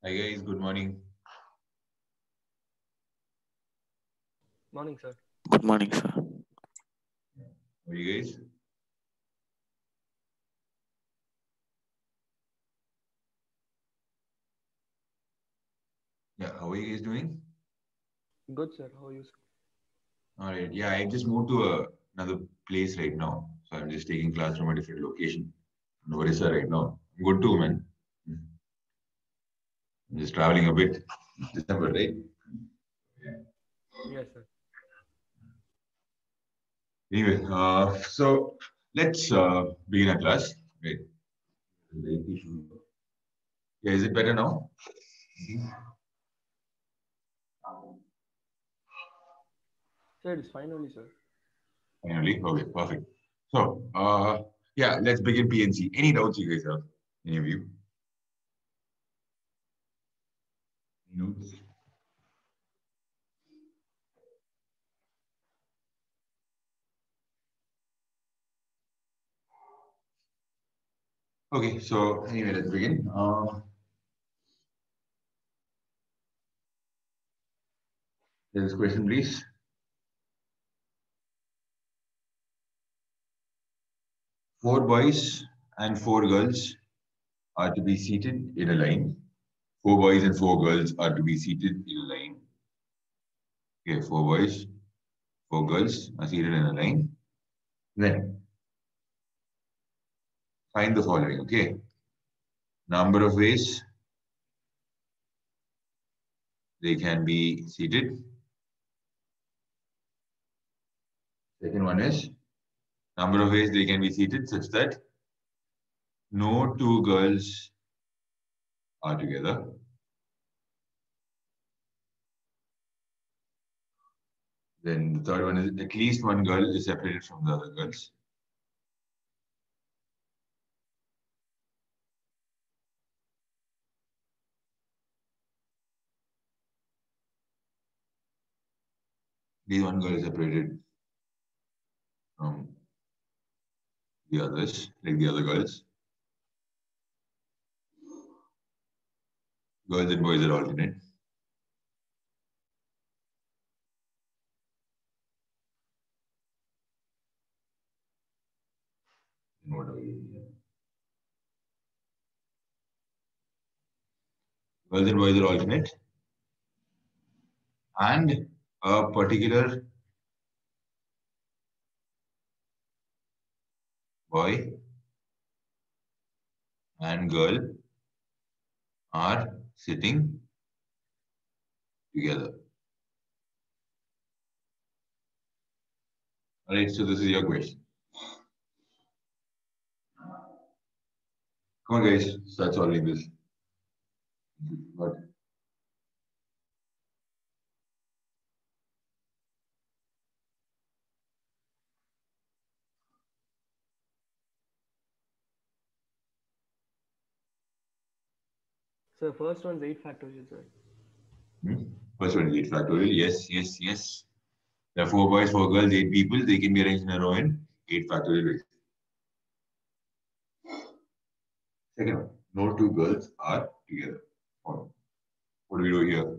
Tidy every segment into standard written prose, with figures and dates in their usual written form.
Hi guys, good morning. Morning, sir. Good morning, sir. How are you guys? Yeah, how are you guys doing? Good, sir. How are you, sir? All right. Yeah, I just moved to another place right now, so I'm just taking class from a different location. In Orissa right now. I'm good too, man. I'm just traveling a bit. December, right? Yeah. Yes, sir. Anyway, so let's begin our class. Right. Yeah, is it better now? Sir, it's fine only, sir. Finally, okay, perfect. So, yeah, let's begin PNC. Any doubts you guys have? Any of you? Notes? Okay, so anyway, let's begin. This question, please. Four boys and four girls are to be seated in a line. Four boys and four girls are to be seated in a line. Okay, four boys, four girls are seated in a line. Then find the following. Okay, number of ways they can be seated. Second one is number of ways they can be seated such that no two girls are together. Then the third one is at least one girl is separated from the other girls. These one girl is separated from the others, like the other girls. Girls and boys are alternate. And what are we doing here? Girls and boys are alternate. And a particular boy and girl are sitting together. All right, so this is your question. Come on, guys, start solving this. But Sir, first one's 8 factorial, sir. first one is 8 factorial. Yes, yes, yes. There are four boys, four girls, eight people. They can be arranged in a row in 8 factorial ways. Second one, no two girls are together. What do we do here?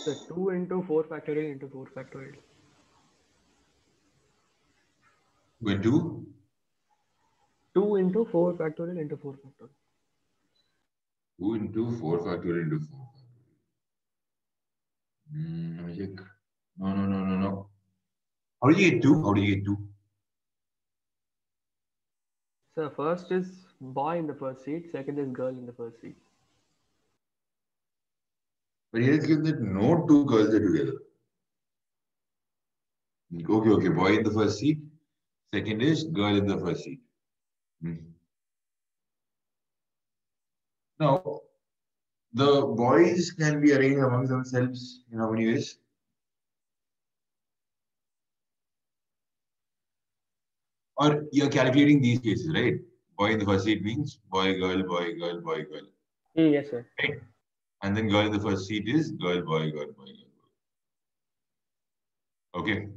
Sir, 2 into 4 factorial into 4 factorial. Going to 2 into 4 factorial into 4 factorial. 2 into 4 factorial into 4 factorial. Let me check. No, no, no, no, no. How do you get 2? How do you get 2? So first is boy in the first seat, second is girl in the first seat. But here it's given that no two girls are together. Okay, boy in the first seat. Second is girl in the first seat. Now, the boys can be arranged among themselves in how many ways? Or you're calculating these cases, right? Boy in the first seat means boy, girl, boy, girl, boy, girl. Yes, sir. Right? And then girl in the first seat is girl, boy, girl, boy, girl. Okay.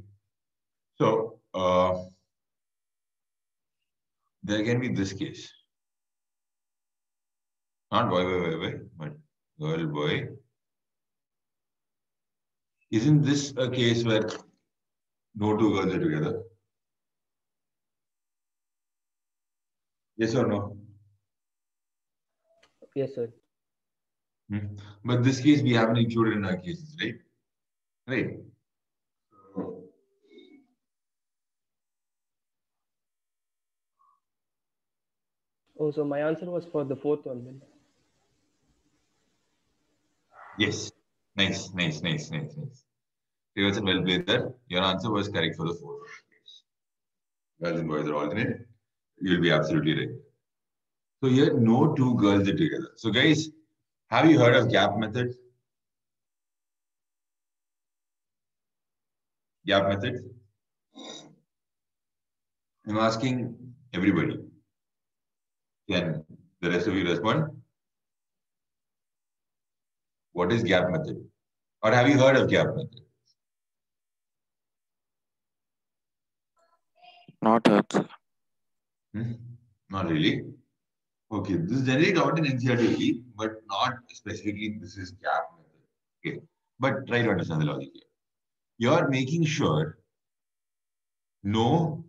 So, there can be this case. Not boy, but girl, boy. Isn't this a case where no two girls are together? Yes or no? Yes, sir. But this case we haven't included in our cases, right? Right. Oh, so my answer was for the fourth one then. Yes. Nice. Reverse and well played there. Your answer was correct for the fourth. Girls and boys are alternate. You'll be absolutely right. So here, no two girls are together. So guys, have you heard of gap method? Gap method? I'm asking everybody. Can the rest of you respond? What is gap method? Or have you heard of gap method? Not heard, sir. Not really. Okay, this is generally taught in NCERT, but not specifically this is gap method. Okay, but try to understand the logic here. You're making sure no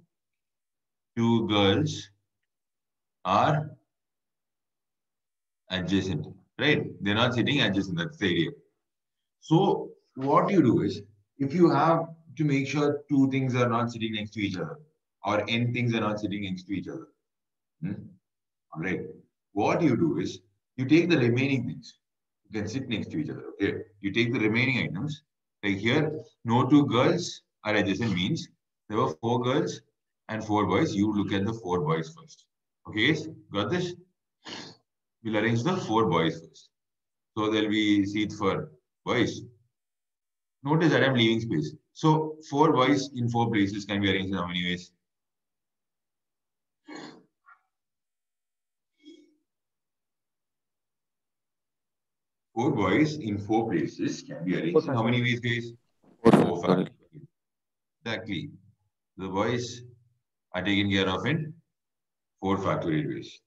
two girls are adjacent, right? They're not sitting adjacent, that's the idea. So what you do is, if you have to make sure two things are not sitting next to each other, or n things are not sitting next to each other, all right, what you do is, you take the remaining things, you can sit next to each other, okay? You take the remaining items, like here, no two girls are adjacent means there were four girls and four boys. You look at the four boys first. Okay, guys, got this? We'll arrange the four boys first. So there'll be seats for boys. Notice that I'm leaving space. So four boys in four places can be arranged in how many ways? Four boys in four places can be arranged in how many ways, guys? Four factorial. Exactly. The boys are taken care of in 4 factorial ways.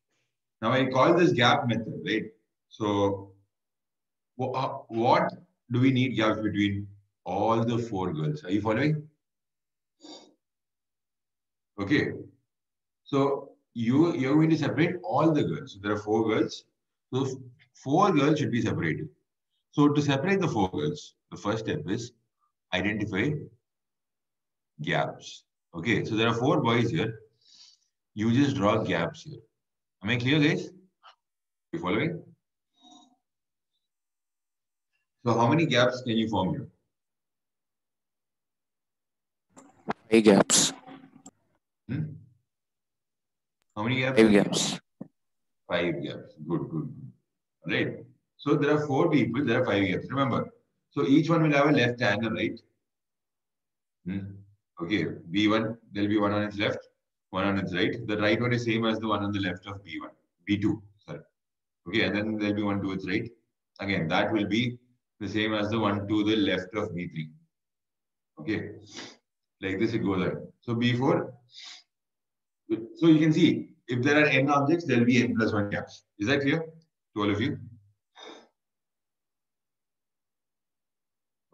Now I call this gap method, right? So what do we need gaps between all the four girls? Are you following? Okay. So you're going to separate all the girls. So there are four girls. So four girls should be separated. So to separate the four girls, the first step is identify gaps. Okay. So there are four boys here. You just draw gaps here. Am I clear, guys? You following? So how many gaps can you form here? 5 gaps. How many gaps? 5 gaps. 5 gaps. Good. Right. So there are four people, there are 5 gaps. Remember. So each one will have a left and a right. Okay. B1, there'll be one on its left, one on its right. The right one is same as the one on the left of B1. B2, sorry. Okay, and then there'll be one to its right. Again, that will be the same as the one to the left of B3. Okay. Like this it goes on. So B4. So you can see, if there are n objects, there will be n plus 1 gaps. Is that clear to all of you?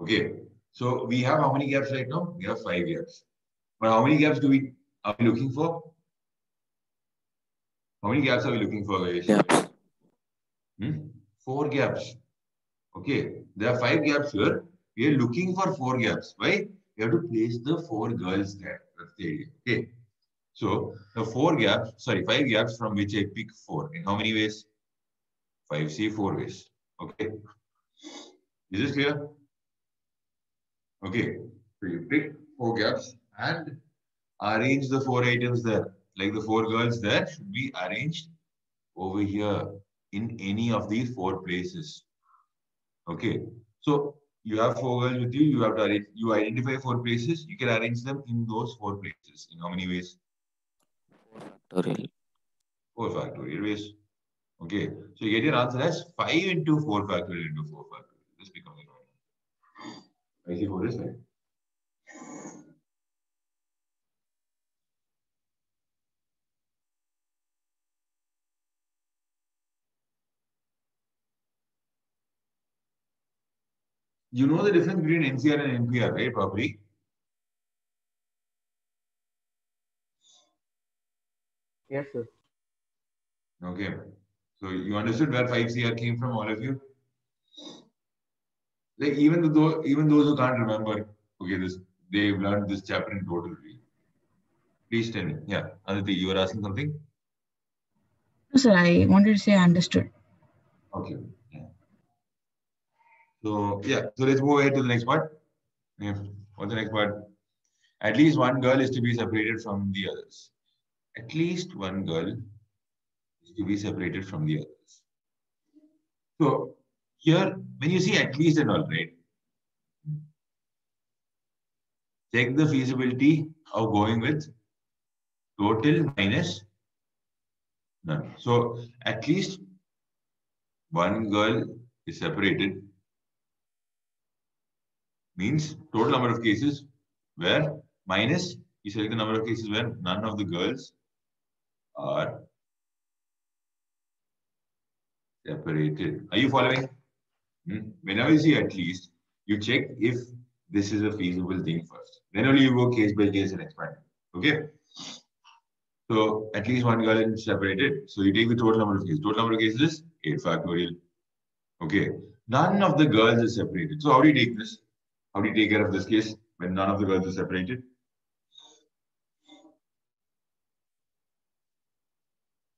Okay. So we have how many gaps right now? We have 5 gaps. But how many gaps are we looking for? How many gaps are we looking for, guys? Gaps. 4 gaps. Okay. There are 5 gaps here. We are looking for 4 gaps. Why? We have to place the 4 girls there. That's the idea. Okay. So the five gaps from which I pick 4. In how many ways? 5C, 4 ways. Okay. Is this clear? Okay. So you pick 4 gaps and arrange the 4 items there. Like the 4 girls there should be arranged over here in any of these 4 places. Okay. So you have 4 girls with you. You have to arrange. You identify 4 places. You can arrange them in those 4 places. In how many ways? 4 factorial. 4 factorial ways. Okay. So you get your answer as 5 into 4 factorial into 4 factorial. This becomes your answer. I see 4 is right. You know the difference between NCR and NPR, right, probably? Yes, sir. Okay. So you understood where 5CR came from, all of you? Like even those who can't remember, okay, they've learned this chapter in total. Please tell me. Yeah, Aditi, you were asking something? No, sir, I wanted to say I understood. Okay. Yeah. So yeah, so let's move ahead to the next part. Yeah. What's the next part? At least one girl is to be separated from the others. At least one girl is to be separated from the others. So here, when you see at least and all, right? Check the feasibility of going with total minus none. So at least one girl is separated means total number of cases where minus, you select the number of cases where none of the girls are separated. Are you following? Whenever you see at least, you check if this is a feasible thing first. Then only you go case by case and expand. Okay? So at least one girl is separated. So you take the total number of cases. Total number of cases is 8 factorial. Okay. None of the girls is separated. So how do you take this? How do you take care of this case when none of the girls are separated?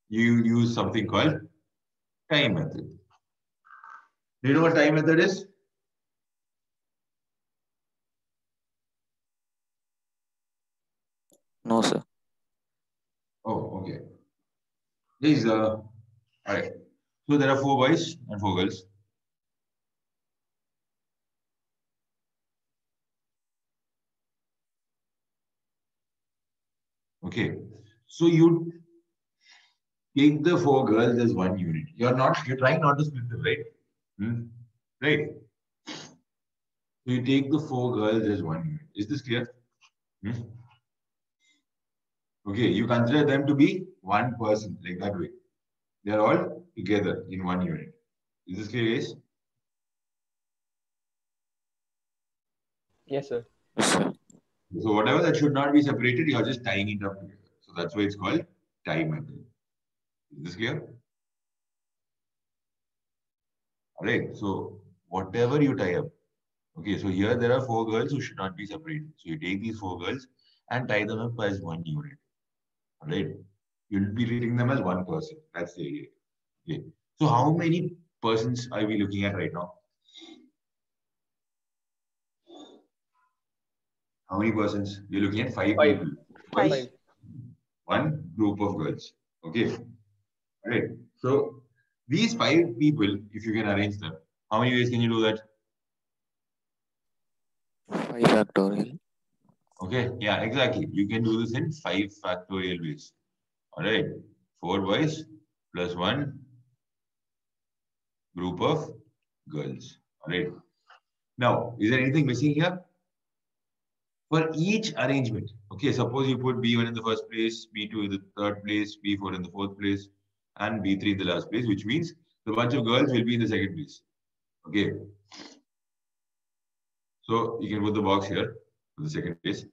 You use something called time method. Do you know what time method is? No, sir. Oh, okay. Please, all right. So there are 4 boys and 4 girls. Okay. So you take the 4 girls as one unit. You're trying not to split them, right? Right. So you take the 4 girls as one unit. Is this clear? Okay, you consider them to be one person, like that way. They're all together in one unit. Is this clear, guys? Yes, sir. Yes, sir. So whatever that should not be separated, you're just tying it up together. So that's why it's called tie method. Is this clear? All right. So whatever you tie up. Okay, so here there are 4 girls who should not be separated. So you take these 4 girls and tie them up as one unit. All right. You'll be treating them as one person. That's the idea. Okay. So how many persons are we looking at right now? How many persons? You're looking at 5 Five. people. Five. One group of girls. Okay. All right. So these 5 people, if you can arrange them, how many ways can you do that? 5 factorial. Okay. Yeah, exactly. You can do this in 5 factorial ways. All right. 4 boys plus 1 group of girls. All right. Now, is there anything missing here? For each arrangement, okay, suppose you put B1 in the first place, B2 in the third place, B4 in the fourth place, and B3 in the last place, which means the bunch of girls will be in the second place. Okay. So you can put the box here for the second place.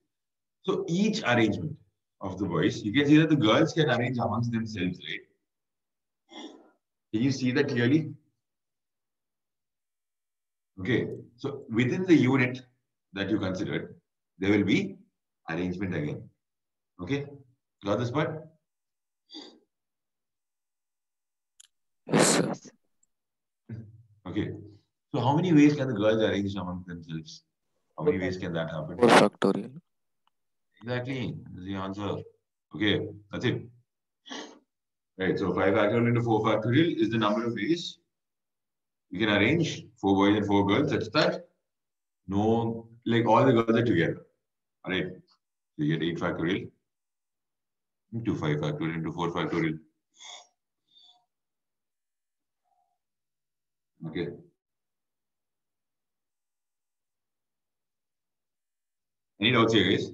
So each arrangement of the boys, you can see that the girls can arrange amongst themselves, right? Can you see that clearly? Okay. So within the unit that you considered, there will be arrangement again. Okay. Got this part? Yes, sir. Okay. So how many ways can the girls arrange among themselves? How many ways can that happen? 4 factorial. Exactly. That's the answer. Okay, that's it. Right. So 5 factorial into 4 factorial is the number of ways you can arrange 4 boys and 4 girls such that no, like all the girls are together. All right. So you get 8 factorial into 5 factorial into 4 factorial. Okay. Any doubts here, guys?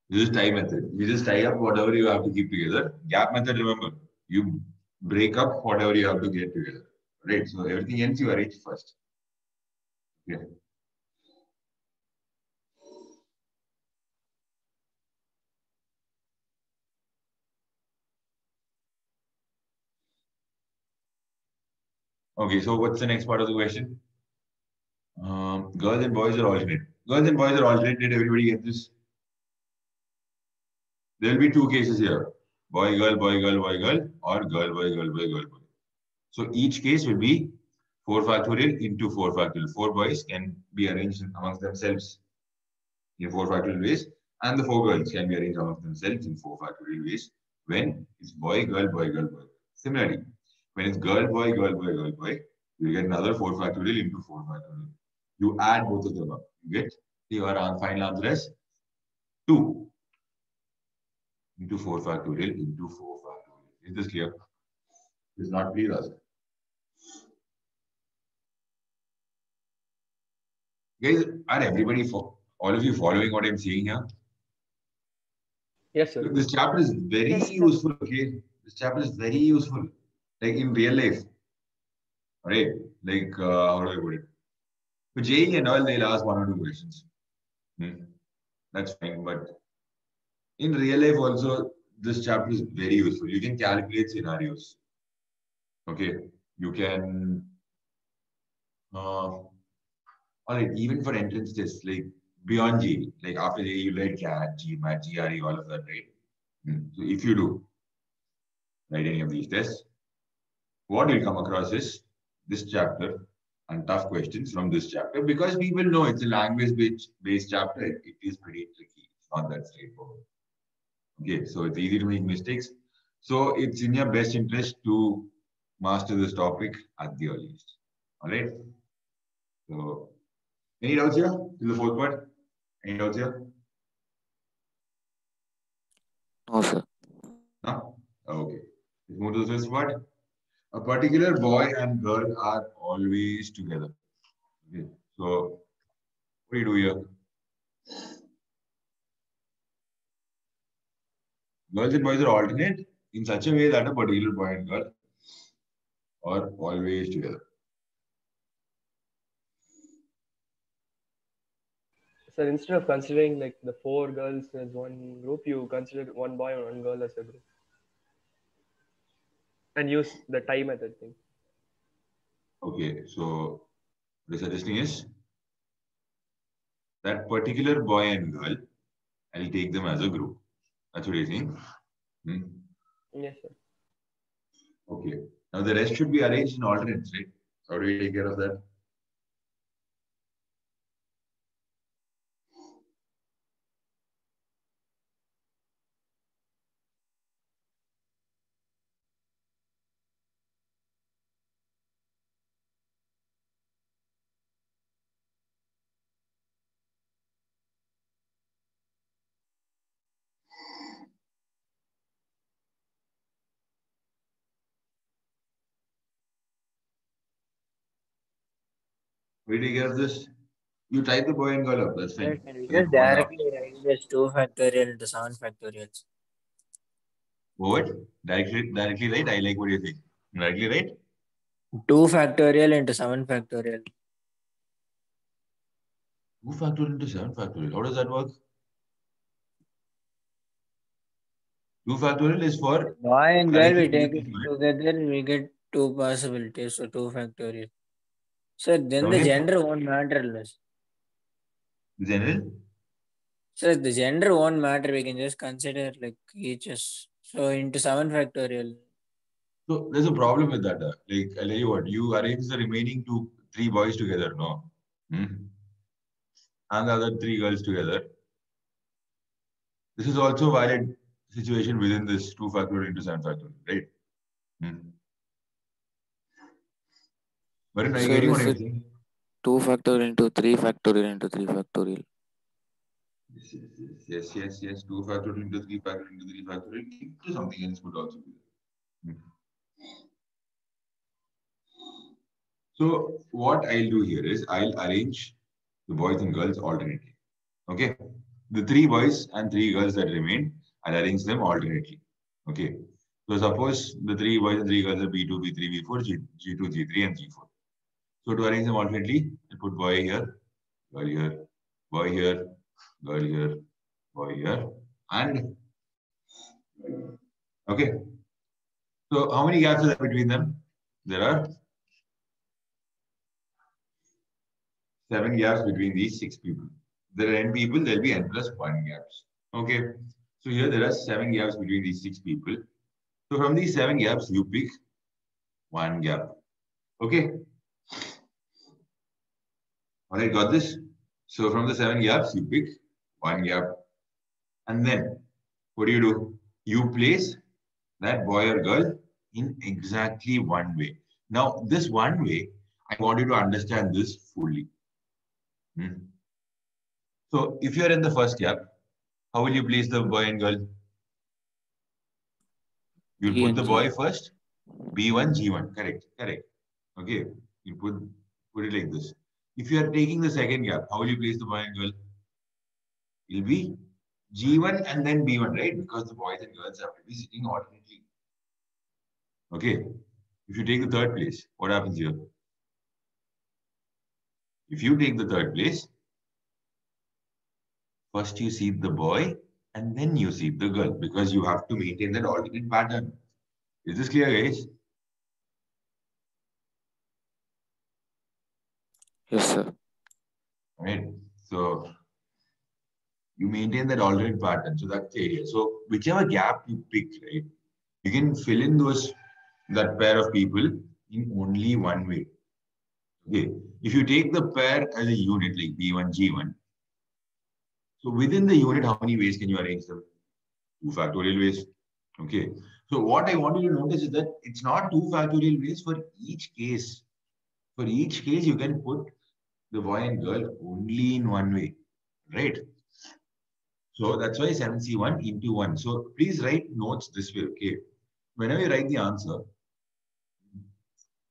This is tie method. You just tie up whatever you have to keep together. Gap method, remember, you break up whatever you have to get together. Right. So everything else you arrange first. Yeah. Okay, so what's the next part of the question? Girls and boys are alternate. Girls and boys are alternate. Did everybody get this? There will be two cases here. Boy, girl, boy, girl, boy, girl, or girl, boy, girl, boy, girl, boy. So each case will be 4 factorial into 4 factorial. 4 boys can be arranged amongst themselves in 4 factorial ways, and the 4 girls can be arranged amongst themselves in 4 factorial ways when it's boy, girl, boy, girl, boy. Similarly, when it's girl, boy, girl, boy, girl, boy, you get another 4 factorial into 4 factorial. You add both of them up. You get your final answer as 2 into 4 factorial into 4 factorial. Is this clear? Is not clear, ask. Guys, are everybody, all of you following what I'm saying here? Yes, sir. Look, this chapter is very useful, okay? This chapter is very useful, like in real life. Right? Like, how do I put it? For JEE and all, they'll ask 1 or 2 questions. That's fine. But in real life also, this chapter is very useful. You can calculate scenarios. Okay? You can, all right, even for entrance tests, like beyond JEE, like after JEE, you write CAT, GMAT, GRE, all of that, right? So if you do write any of these tests, what you'll come across is this chapter and tough questions from this chapter, because people know it's a language-based chapter. It is pretty tricky. It's not that straightforward. Okay, so it's easy to make mistakes. So it's in your best interest to master this topic at the earliest. All right. So, any doubts here in the 4th part? Any doubts here? No, sir. No? Okay. Let's move to the 5th part. A particular boy and girl are always together. Okay. So, what do you do here? Girls and boys are alternate in such a way that a particular boy and girl are always together. Sir, instead of considering like the 4 girls as one group, you consider 1 boy and 1 girl as a group. And use the tie method thing. Okay, so the suggestion is that particular boy and girl, I'll take them as a group. That's what you're saying? Yes, sir. Okay. Now the rest should be arranged in alternates, right? How do we take care of that? We take care of this. You type the boy and girl up. That's fine. Can we Like just one up. directly write this 2 factorial into 7 factorials? What? Directly right? I like what you're saying. Directly right? 2 factorial into 7 factorial. 2 factorial into 7 factorial. How does that work? 2 factorial is for Boy and girl, we collecting take it together, we get 2 possibilities, so 2 factorial. So then the Okay. gender won't matter less. General? So the gender won't matter. We can just consider like each is so into 7 factorial. So there's a problem with that. Like, I'll tell you what, you arrange the remaining three boys together, no? Hmm? And the other three girls together. This is also a valid situation within this 2 factorial into 7 factorial, right? Hmm. But are you Sir, getting what is I'm it saying? 2 factorial into 3 factorial into 3 factorial? Yes. 2 factorial into 3 factorial into 3 factorial into something else would also be there. Hmm. So what I'll do here is I'll arrange the boys and girls alternately. Okay. The 3 boys and 3 girls that remain, I'll arrange them alternately. Okay. So suppose the 3 boys and 3 girls are B2, B3, B4, G2, G3, and G4. So to arrange them alternately, I put boy here, girl here, boy here, girl here, boy here, and okay. So how many gaps are there between them? There are 7 gaps between these 6 people. There are n people, there'll be n plus 1 gaps. Okay. So here there are 7 gaps between these 6 people. So from these 7 gaps, you pick 1 gap. Okay. All right, got this? So from the 7 gaps, you pick 1 gap. And then what do? You place that boy or girl in exactly one way. Now, this one way, I want you to understand this fully. So if you're in the first gap, how will you place the boy and girl? You'll E put and the G. boy first, B1, G1. Correct. Okay. You put it like this. If you are taking the second gap, how will you place the boy and girl? It'll be G1 and then B1, right? Because the boys and girls have to be sitting alternately. Okay. If you take the third place, what happens here? If you take the third place, first you seat the boy and then you seat the girl because you have to maintain that alternate pattern. Is this clear, guys? Yes, sir. Right. So you maintain that alternate pattern. So that's the area. So whichever gap you pick, right, you can fill in that pair of people in only one way. Okay. If you take the pair as a unit like B1, G1, so within the unit, how many ways can you arrange them? 2 factorial ways. Okay. So what I want you to notice is that it's not 2 factorial ways for each case. For each case, you can put the boy and girl only in one way, right? So that's why 7C1 into 1. So please write notes this way, okay? Whenever you write the answer,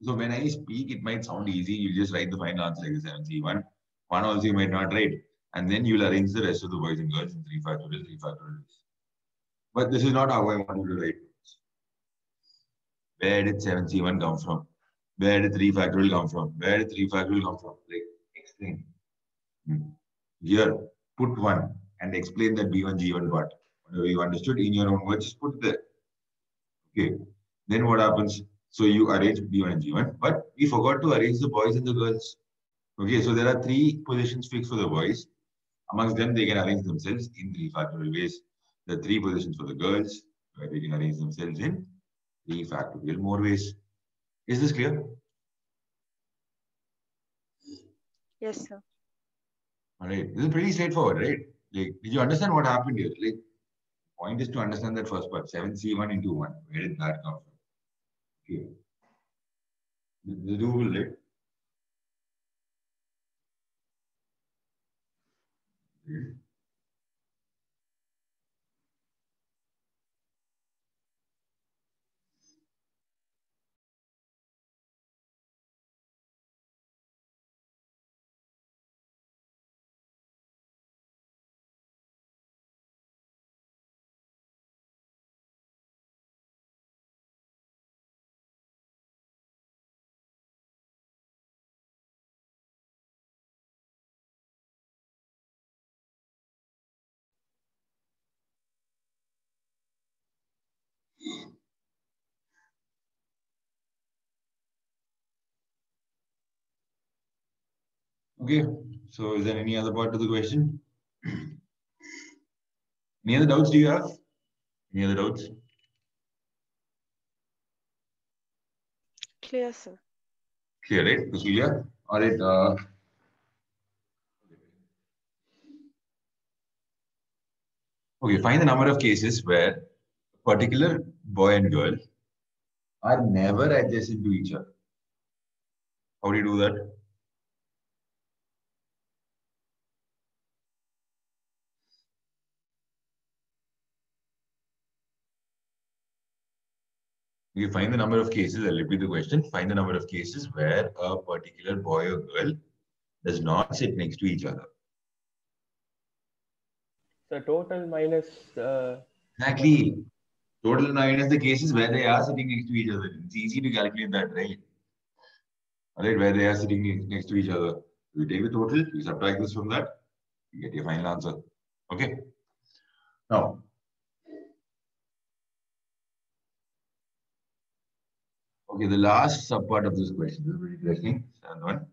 so when I speak, it might sound easy. You just write the final answer like 7C1. One also you might not write. And then you'll arrange the rest of the boys and girls in 3 factorial, 3 factorial. But this is not how I want you to write. Where did 7C1 come from? Where did 3 factorial come from? Where did 3 factorial come from? Like, explain. Here, put 1 and explain that B1, G1 part. Whatever you understood in your own words, just put there. Okay. Then what happens? So you arrange B1 and G1, but we forgot to arrange the boys and the girls. Okay, so there are 3 positions fixed for the boys. Amongst them, they can arrange themselves in 3 factorial ways. The 3 positions for the girls, where they can arrange themselves in 3 factorial more ways. Is this clear? Yes, sir. All right. This is pretty straightforward, right? Like, did you understand what happened here? Like, point is to understand that first part, 7C1 into 1. Where did that come from? Okay. The doable, right? Okay. Okay. So is there any other part to the question? Any other doubts do you have? Any other doubts? Clear, sir. Clear, right? Kusulia? All right. Okay, find the number of cases where a particular boy and girl are never adjacent to each other. How do you do that? You find the number of cases, I'll repeat the question. Find the number of cases where a particular boy or girl does not sit next to each other. So total minus. Exactly. Total minus the cases where they are sitting next to each other. It's easy to calculate that, right? All right, where they are sitting next to each other. You take the total, you subtract this from that, you get your final answer. Okay. Now, okay, the last subpart of this question is very interesting. Seventh one.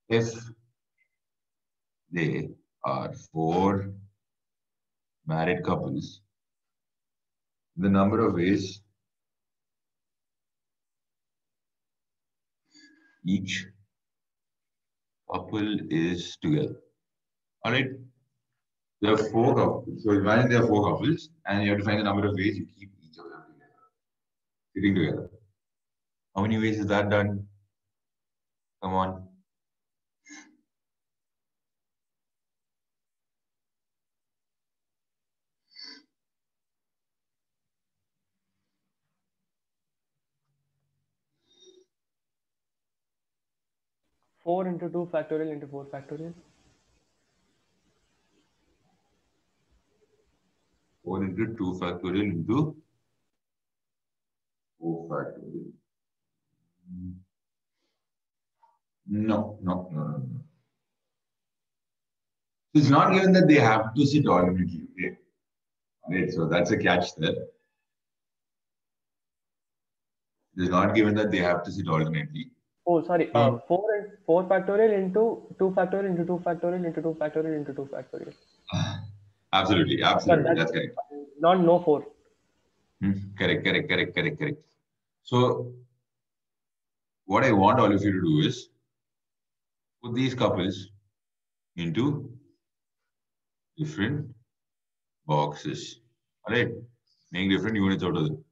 If they are 4 married couples, the number of ways each couple is together. All right. There are 4 couples. So imagine there are 4 couples, and you have to find the number of ways you keep each of them together, sitting together. How many ways is that done? Come on. Four into 2 factorial into 4 factorial. 4 into 2 factorial into 4 factorial. No. It's not given that they have to sit alternately. Okay. Right, so that's a catch there. It is not given that they have to sit alternately. Oh, sorry. 4 factorial into 2 factorial into 2 factorial into 2 factorial into 2 factorial. Absolutely. That's correct. Not no 4. Correct. So, what I want all of you to do is put these couples into different boxes. All right, make different units out of them.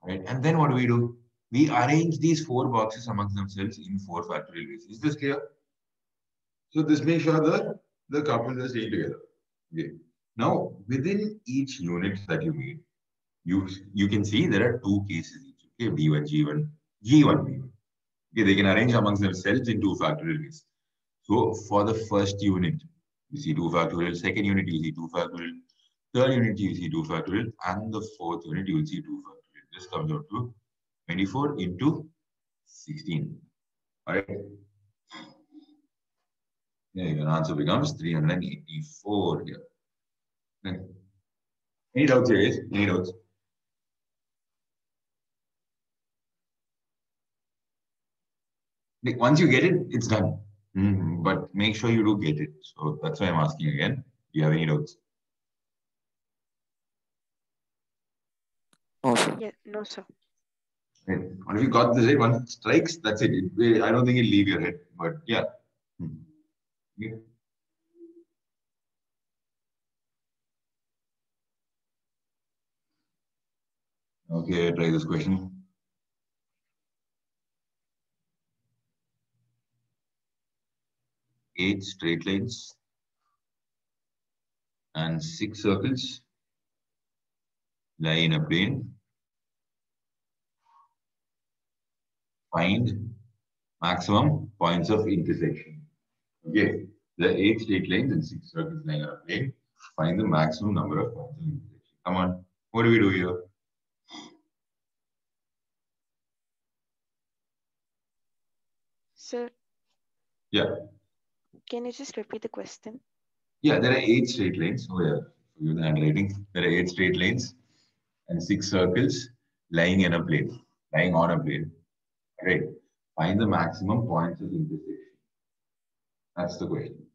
Right, and then what do? We arrange these 4 boxes amongst themselves in 4 factorial ways. Is this clear? So this makes sure that the couples are staying together. Okay. Now, within each unit that you made, you can see there are 2 cases each. Okay, B1, G1, G1, B1. Okay, they can arrange amongst themselves in 2 factorial ways. So for the first unit, you see 2 factorial. Second unit, you see 2 factorial. Third unit, you see 2 factorial. And the fourth unit, you will see 2 factorial. This comes out to 24 into 16. All right. Yeah, your answer becomes 384 here. Any doubts here, guys? Any doubts? Like, once you get it, it's done. But make sure you do get it. So that's why I'm asking again. Do you have any doubts? No, sir. Yeah, no, sir. Right. And if you got this right, one strikes, that's it. I don't think it'll leave your head, but yeah. Yeah. Okay, try this question. Eight straight lines and 6 circles lie in a plane. Find maximum points of intersection. Okay, there are 8 straight lines and 6 circles lying on a plane. Find the maximum number of points of intersection. Come on, what do we do here? Sir, Yeah. can you just repeat the question? Yeah, there are 8 straight lines. Oh yeah, forgive the handwriting. There are 8 straight lines and 6 circles lying on a plane. Right. Find the maximum points of intersection. That's the question.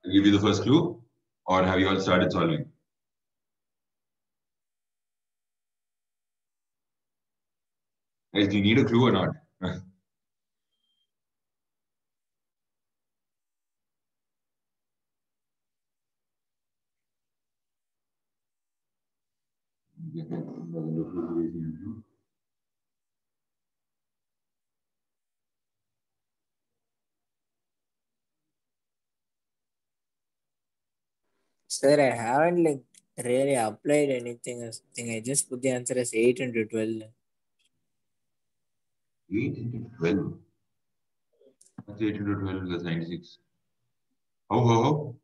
I'll give you the first clue, or have you all started solving? Guys, do you need a clue or not? Sir, I haven't like really applied anything or something. I just put the answer as 8 into 12. 8 into 12. What's 8 into 12 plus 96? How?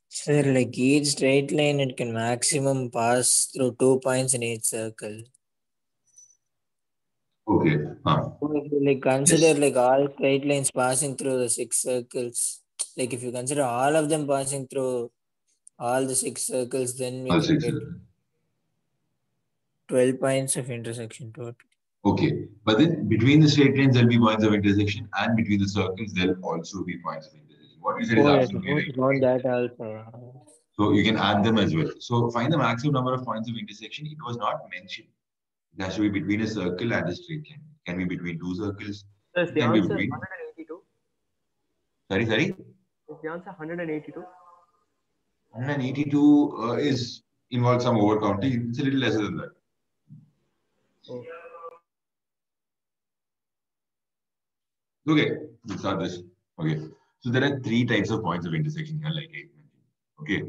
Sir, like each straight line, it can maximum pass through 2 points in each circle. Okay. So if you like consider like all straight lines passing through the 6 circles, like if you consider all of them passing through all the 6 circles, then we All can 6 get circles. 12 points of intersection total. Okay. But then between the straight lines, there'll be points of intersection, and between the circles, there'll also be points of intersection. What you said is absolutely right. Found that also. So you can add them as well. So find the maximum number of points of intersection. It was not mentioned. It has to be between a circle and a straight line. It can be between two circles. So is It the can be answer between. 182? Sorry. Is the answer 182? 182 involves some overcounting. It's a little lesser than that. Oh. Okay, let's start this. Okay, so there are 3 types of points of intersection here, like I mentioned. Okay,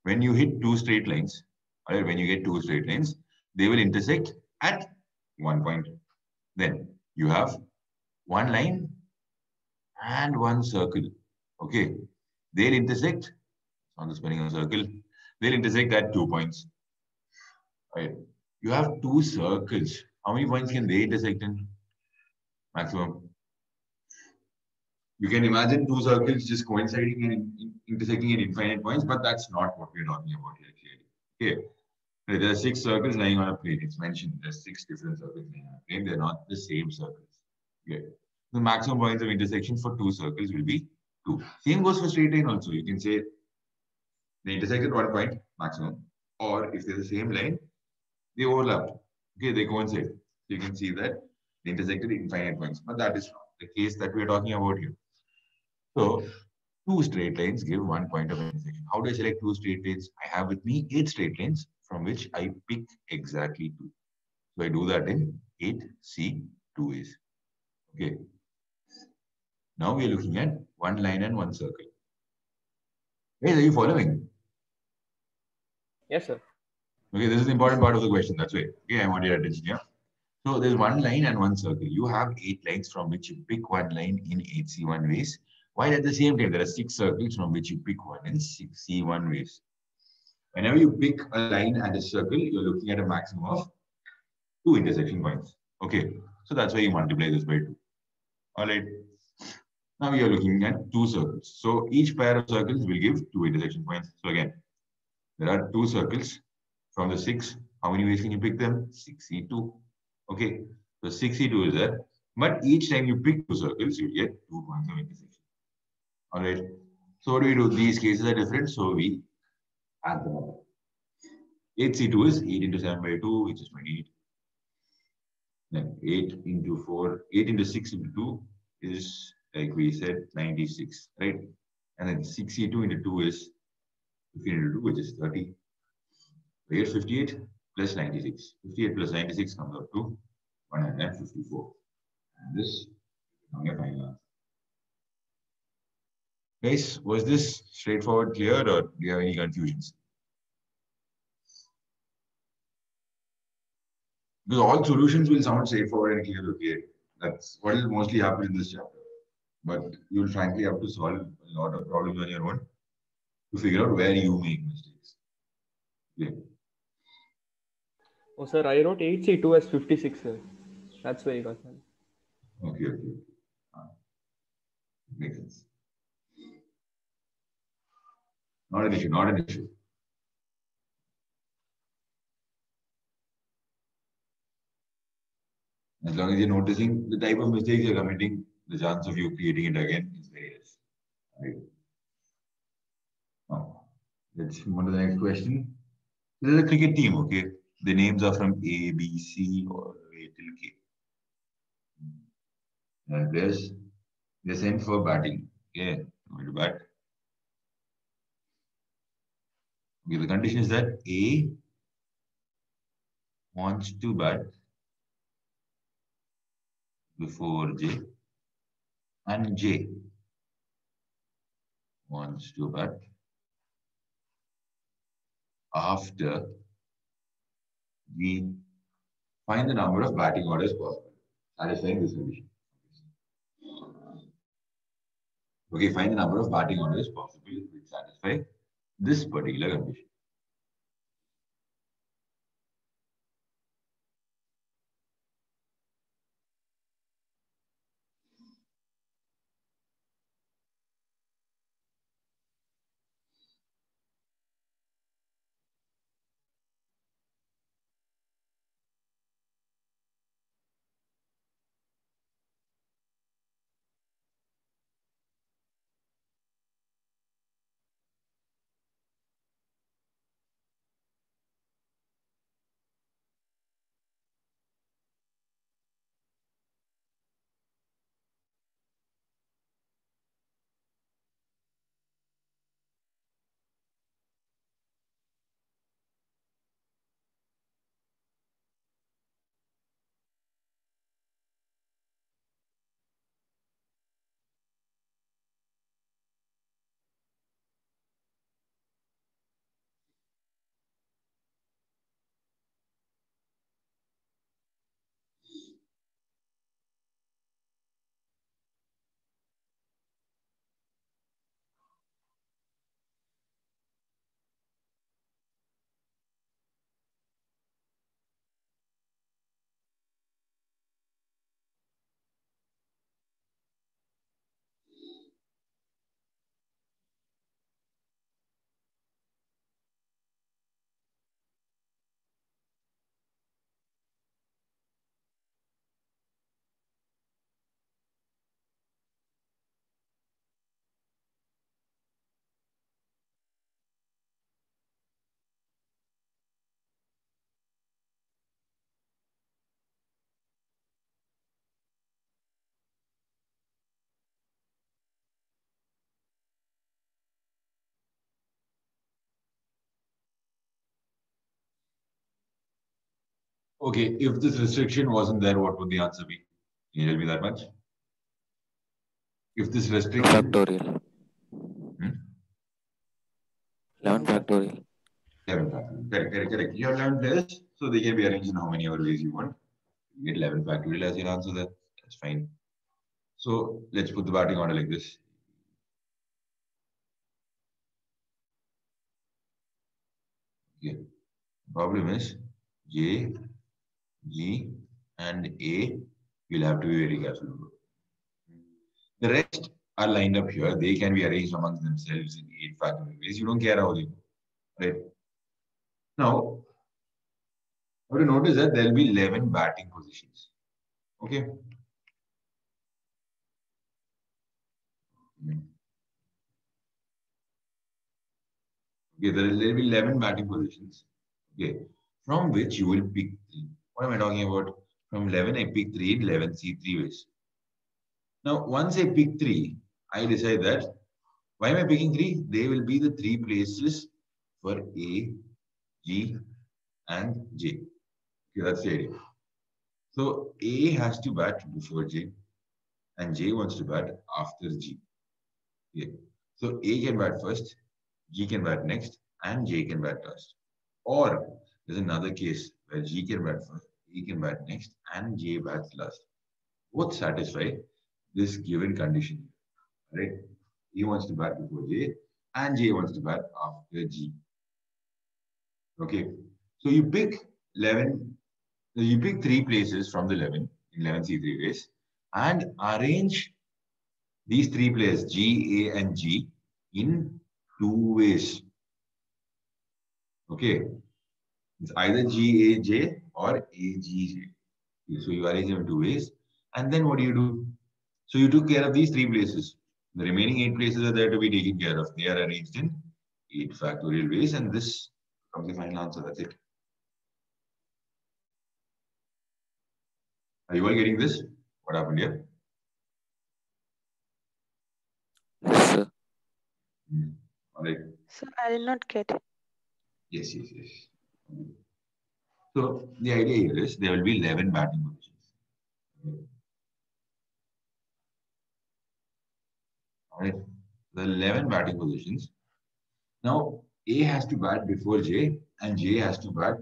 when you hit 2 straight lines, or when you get 2 straight lines, they will intersect at 1 point. Then you have 1 line and 1 circle. Okay, they'll intersect on the spelling of circle. They'll intersect at 2 points. Right. You have 2 circles. How many points can they intersect in? Maximum. You can imagine 2 circles just coinciding and intersecting at infinite points, but that's not what we're talking about here clearly. Okay. There are 6 circles lying on a plane. It's mentioned there's 6 different circles lying on a plane. They're not the same circles. Okay. The maximum points of intersection for 2 circles will be 2. Same goes for straight line also. You can say they intersect at 1 point maximum, or if they're the same line, they overlap. Okay, they coincide. So you can see that they intersected infinite points, but that is not the case that we're talking about here. So 2 straight lines give 1 point of intersection. How do I select 2 straight lines? I have with me 8 straight lines from which I pick exactly 2. So I do that in 8C2 ways. Okay. Now we are looking at 1 line and 1 circle. Guys, are you following? Yes, sir. Okay, this is the important part of the question. That's why. Okay, I want your attention here. So there's 1 line and 1 circle. You have 8 lines from which you pick 1 line in 8C1 ways, while at the same time there are 6 circles from which you pick 1 in 6C1 ways. Whenever you pick a line and a circle, you're looking at a maximum of 2 intersection points. Okay, so that's why you multiply this by 2. All right. Now we are looking at 2 circles. So each pair of circles will give 2 intersection points. So again, there are 2 circles from the 6. How many ways can you pick them? 6C2. Okay, so 6C2 is there. But each time you pick 2 circles, you get 2 points of intersection. All right. So what do we do? These cases are different, so we add them up. 8C2 is 8 into 7 by 2, which is 28. Then 8 into 4, 8 into 6 into 2 is, like we said, 96, right? And then 6C2 into 2 is 15 into 2, which is 30. 858 plus 96. 58 plus 96 comes up to 154. And this is your final answer. Guys, was this straightforward, clear, or do you have any confusions? Because all solutions will sound straightforward and clear, okay? That's what will mostly happen in this chapter. But you'll frankly have to solve a lot of problems on your own to figure out where you make mistakes. Okay. Oh, sir, I wrote 8C2 as 56, sir. That's why you got that. Okay. Makes sense. Not an issue. As long as you're noticing the type of mistakes you're committing, the chance of you creating it again is very less. Right? Now, let's move on to the next question. This is a cricket team, okay? The names are from A, B, C, or A till K. And they're sent for batting. Okay, going to bat. Okay, the condition is that A wants to bat before J, and J wants to bat after we find the number of batting orders possible, satisfying this condition. Okay, find the number of batting orders possible which satisfy this particular condition. Okay, if this restriction wasn't there, what would the answer be? Can you tell me that much? If this restriction, Factorial. 11 factorial. 11 factorial. Correct. You have 11 players, so they can be arranged in how many other ways you want. You get 11 factorial as your answer there. That's fine. So let's put the batting order like this. Okay. Problem is J, G, and A. You'll have to be very careful about. The rest are lined up here. They can be arranged amongst themselves in 8 factorial ways. You don't care how they go, right? Now, I have to notice that there will be 11 batting positions. Okay. Okay, there will be 11 batting positions. Okay, from which you will pick 3. What am I talking about? From 11, I pick 3 in 11C 3 ways. Now, once I pick 3, I decide that why am I picking 3? They will be the 3 places for A, G, and J. Okay, that's the idea. So A has to bat before J, and J wants to bat after G. Okay. So A can bat first, G can bat next, and J can bat last. Or there's another case where G can bat first, A can bat next, and J bats last. Both satisfy this given condition. Right? A wants to bat before J, and J wants to bat after G. Okay. So you pick 11, you pick 3 places from the 11 in 11C3 ways and arrange these 3 players G, A, and G in 2 ways. Okay. It's either G, A, J or A, G, J. So you arrange them in 2 ways. And then what do? So you took care of these 3 places. The remaining 8 places are there to be taken care of. They are arranged in 8 factorial ways, and this becomes the final answer. That's it. Are you all getting this? What happened here? Yes, sir. All right. Sir, I did not get it. Yes. So the idea here is there will be 11 batting positions. All right. The 11 batting positions. Now A has to bat before J and J has to bat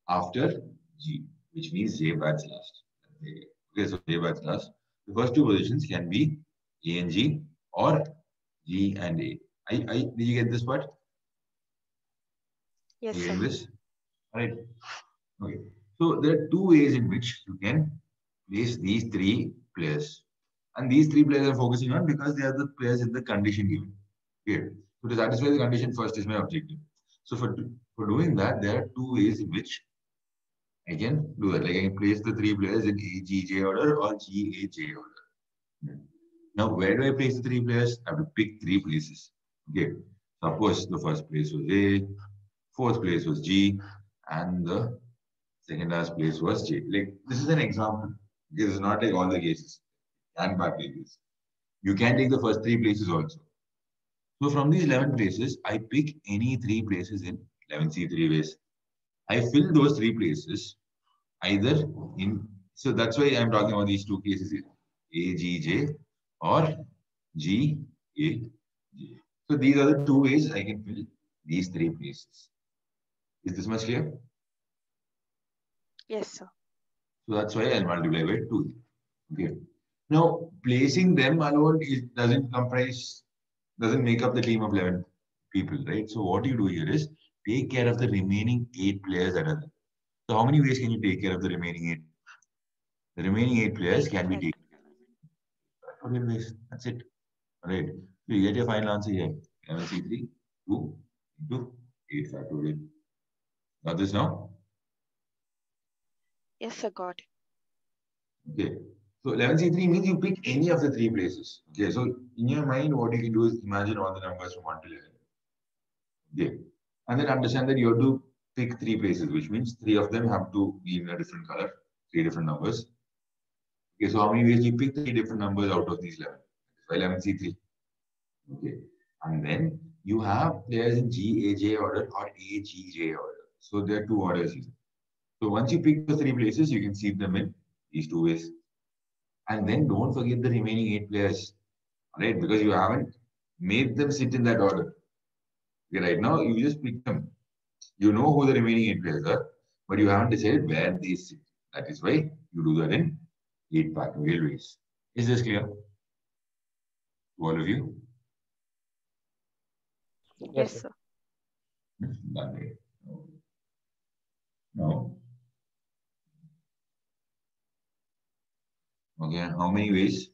after G, which means J bats last. Okay, so J bats last. The first two positions can be A and G or G and A. Did you get this part? Yes, Are you sir. getting this? All right. Okay. So there are two ways in which you can place these three players. And these three players I'm focusing on because they are the players in the condition given. Okay. So to satisfy the condition first is my objective. So for doing that, there are two ways in which I can do that. Like I can place the three players in A, G, J order or G, A, J order. Now, where do I place the three players? I have to pick three places. Okay. Suppose the first place was A, fourth place was G, and the second last place was J. Like this is an example. This is not like all the cases. And bad cases. You can take the first three places also. So from these 11 places, I pick any three places in 11C3 ways. I fill those three places either in, so that's why I'm talking about these two cases here, A, G, J or G, A, J. So these are the two ways I can fill these three places. Is this much clear? Yes, sir. So that's why I'll multiply by 2. Okay. Now, placing them alone doesn't make up the team of 11 people, right? So what you do here is take care of the remaining 8 players that are there. So how many ways can you take care of the remaining 8? The remaining 8 players can be taken care of. Ways. That's it. All right. So you get your final answer here. 11C3, 2 into 8 factorial. Got this now? Yes, sir, got it. Okay. So 11C3 means you pick any of the three places. Okay. So in your mind, what you can do is imagine all the numbers from 1 to 11. Okay. And then understand that you have to pick three places, which means three of them have to be in a different color, three different numbers. Okay. So how many ways you pick three different numbers out of these 11? 11C3. Okay. And then you have players in GAJ order or AGJ order. So there are two orders here. So once you pick the three places, you can seed them in these two ways. And then don't forget the remaining 8 players, right? Because you haven't made them sit in that order. Okay, right now, you just pick them. You know who the remaining 8 players are, but you haven't decided where they sit. That is why you do that in 8 factorial ways. Is this clear to all of you? Yes, sir. Done it. No. Okay, how many ways?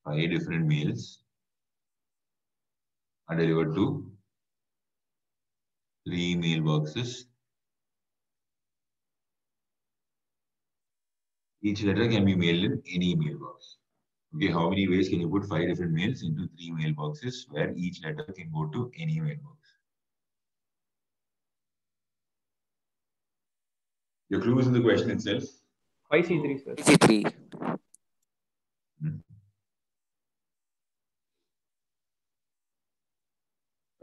5 different meals are delivered to 3 mailboxes. Each letter can be mailed in any mailbox. Okay, how many ways can you put 5 different mails into 3 mailboxes where each letter can go to any mailbox? Your clue is in the question itself. 5C3, sir. C3.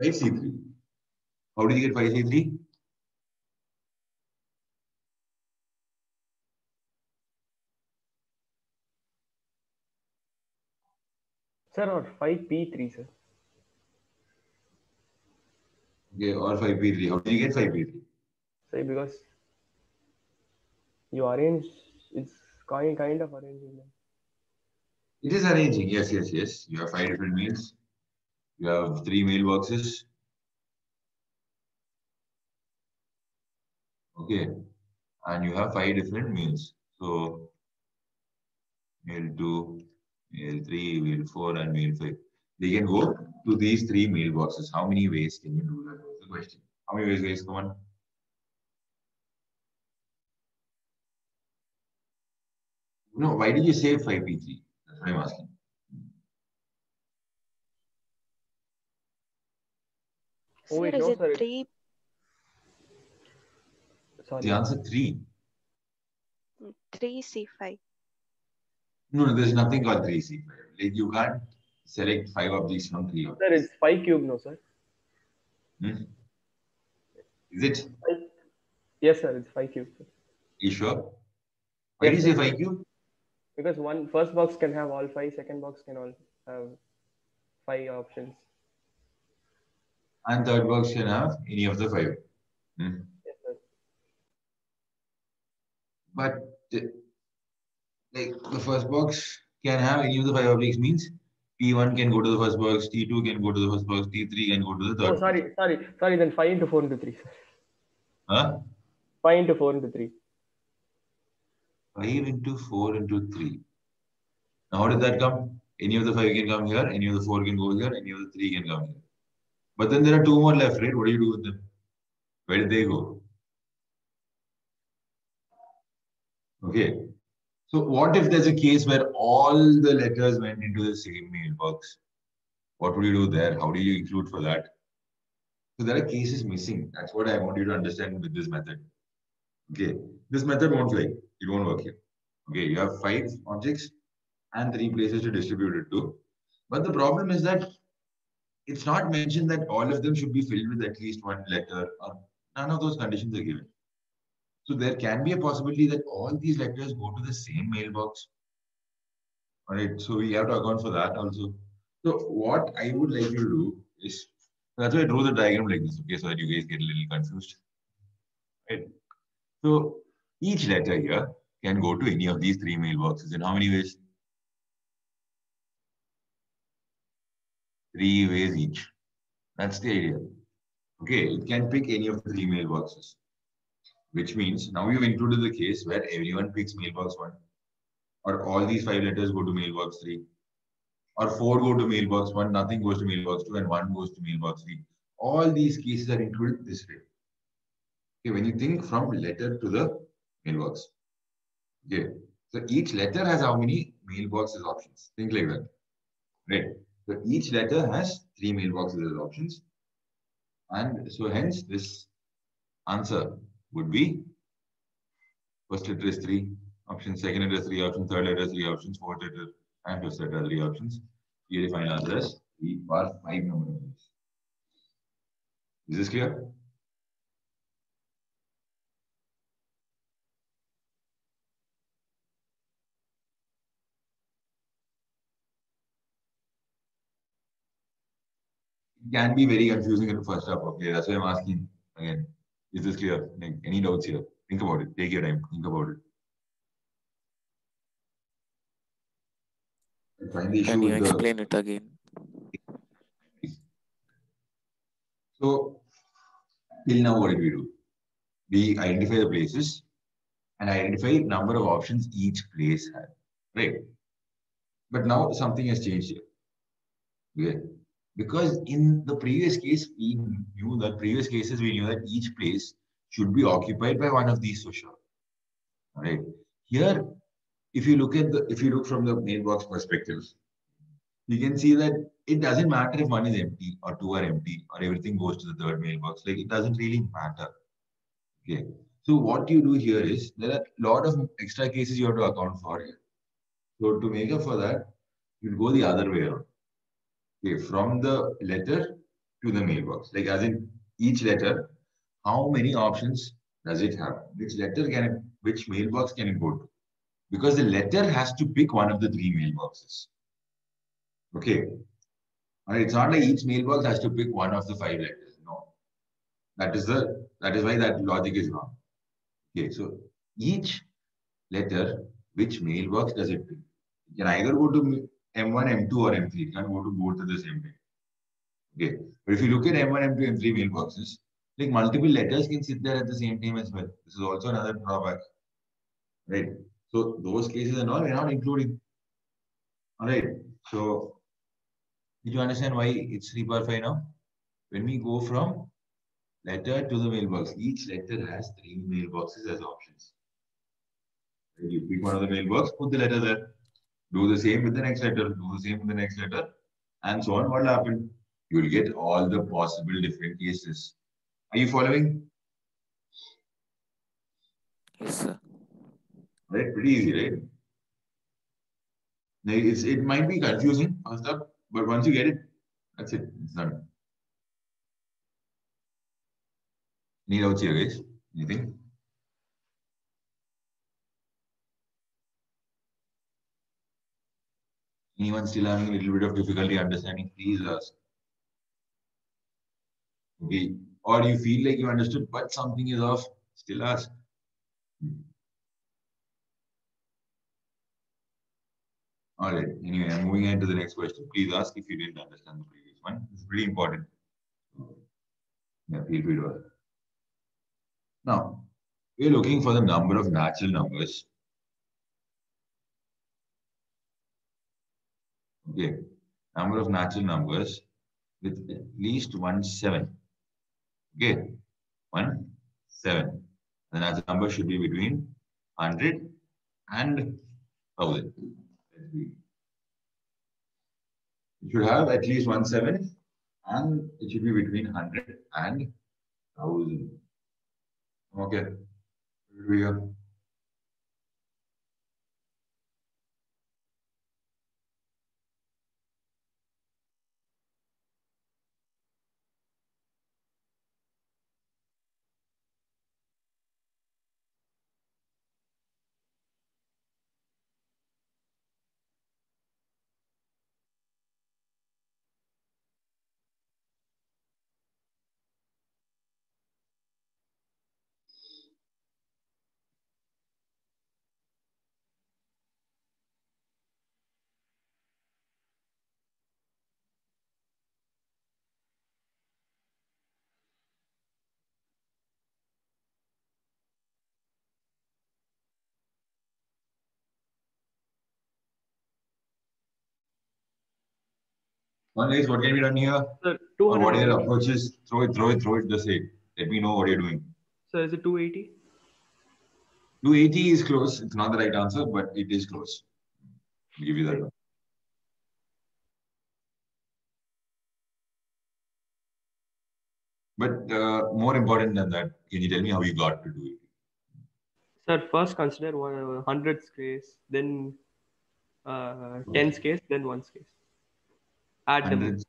5C3. How did you get 5C3? Sir, or 5P3, sir. Okay, or 5P3. How did you get 5P3? Say because you arrange, it's kind of arranging them. It is arranging. Yes. You have 5 different mails. You have 3 mailboxes. Okay. And you have 5 different mails. So, mail 2, mail 3, mail 4, and mail 5. They can go to these 3 mailboxes. How many ways can you do that? That's the question. How many ways, guys? Come on. No, why did you say 5P3? That's what I'm asking. Oh Sir, wait, is no it sir. 3? Sorry. The answer 3. 3C5. No, there's nothing called 3C5. Like you can't select 5 objects from 3 Sir, objects. it's 5 cube, no sir. Hmm? Is it? Yes sir, it's 5 cube. Sir. You sure? Why do you Yes, say sir. 5 cube? Because first box can have all 5, second box can all have 5 options. And third box can have any of the 5. Hmm? Yes sir. But like the first box can have any of the 5 objects means T1 can go to the first box, T2 can go to the first box, T3 can go to the third Oh sorry. Then 5 into 4 into 3, sir. box. Huh? 5 into 4 into 3. 5 into 4 into 3. Now how did that come? Any of the 5 can come here, any of the 4 can go here, any of the 3 can come here. But then there are 2 more left, right? What do you do with them? Where did they go? Okay. So what if there's a case where all the letters went into the same mailbox? What would you do there? How do you include for that? So there are cases missing. That's what I want you to understand with this method. Okay. This method won't fly. It won't work here. Okay. You have 5 objects and 3 places to distribute it to. But the problem is that it's not mentioned that all of them should be filled with at least 1 letter, or none of those conditions are given. So there can be a possibility that all these letters go to the same mailbox. All right, so we have to account for that also. So what I would like you to do is, that's why I drew the diagram like this, okay, so that you guys get a little confused. Right. So each letter here can go to any of these 3 mailboxes. In how many ways? 3 ways each. That's the idea. Okay, it can pick any of the 3 mailboxes. Which means now you've included the case where everyone picks mailbox 1, or all these 5 letters go to mailbox 3, or 4 go to mailbox 1, nothing goes to mailbox 2, and 1 goes to mailbox 3. All these cases are included this way. Okay, when you think from letter to the mailbox. Okay, so each letter has how many mailboxes options? Think like that. Right. So each letter has 3 mailboxes as options. And so hence this answer would be first letter is 3 options, second letter is 3 options, third letter is 3 options, fourth letter and fifth letter 3 options. Here the final answer is 3 or 5 number of ways. Is this clear? It can be very confusing in the first half. Okay, that's why I'm asking again. Is this clear? Like, any doubts here? Think about it. Take your time. Think about it. Find the issue Can you with the. explain it again? So, till now, what did we do? We identify the places and identify number of options each place had, right? But now something has changed here. Okay. Because in the previous case, we knew that each place should be occupied by one of these for sure. All right. Here, if you look from the mailbox perspective, you can see that it doesn't matter if one is empty or 2 are empty or everything goes to the third mailbox. Like, it doesn't really matter. Okay. So what you do here is there are a lot of extra cases you have to account for here. So to make up for that, you go the other way around. Okay, from the letter to the mailbox. Like, as in each letter, how many options does it have? Which mailbox can it go to? Because the letter has to pick one of the 3 mailboxes. Okay. All right, it's not like each mailbox has to pick one of the 5 letters. No. That is why that logic is wrong. Okay, so each letter, which mailbox does it pick? It can either go to M1, M2 or M3. It can go to both at the same time. Okay, but if you look at M1, M2, M3 mailboxes, like multiple letters can sit there at the same time as well. This is also another drawback, right? So those cases and all we're not including. All right. So did you understand why it's 3 power 5 now? When we go from letter to the mailbox, each letter has 3 mailboxes as options. Right? You pick one of the mailbox, put the letter there. Do the same with the next letter. Do the same with the next letter, and so on. What will happen? You will get all the possible different cases. Are you following? Yes, sir. Right? Pretty easy, right? Now, it might be confusing first up, but once you get it, that's it. It's done. Any doubts here, guys? Anything? Anyone still having a little bit of difficulty understanding? Please ask. Okay. Or you feel like you understood, but something is off, still ask. All right. Anyway, I'm moving on to the next question. Please ask if you didn't understand the previous one. It's pretty important. Yeah, feel free to ask. Now, we're looking for the number of natural numbers. Okay. Number of natural numbers with at least 1 7. Okay. 1 7. The natural number should be between 100 and 1000. It should have at least 1 7 and it should be between 100 and 1000. Okay. Here we go. One guys, what can be done here? Sir, Or what are your 280. approaches? Throw it, just say it. Let me know what you're doing. So is it 280? 280 is close. It's not the right answer, but it is close. I'll give you that one. But more important than that, can you tell me how you got to do it? Sir, first consider hundreds case, then tens case, then ones case. Add them. 100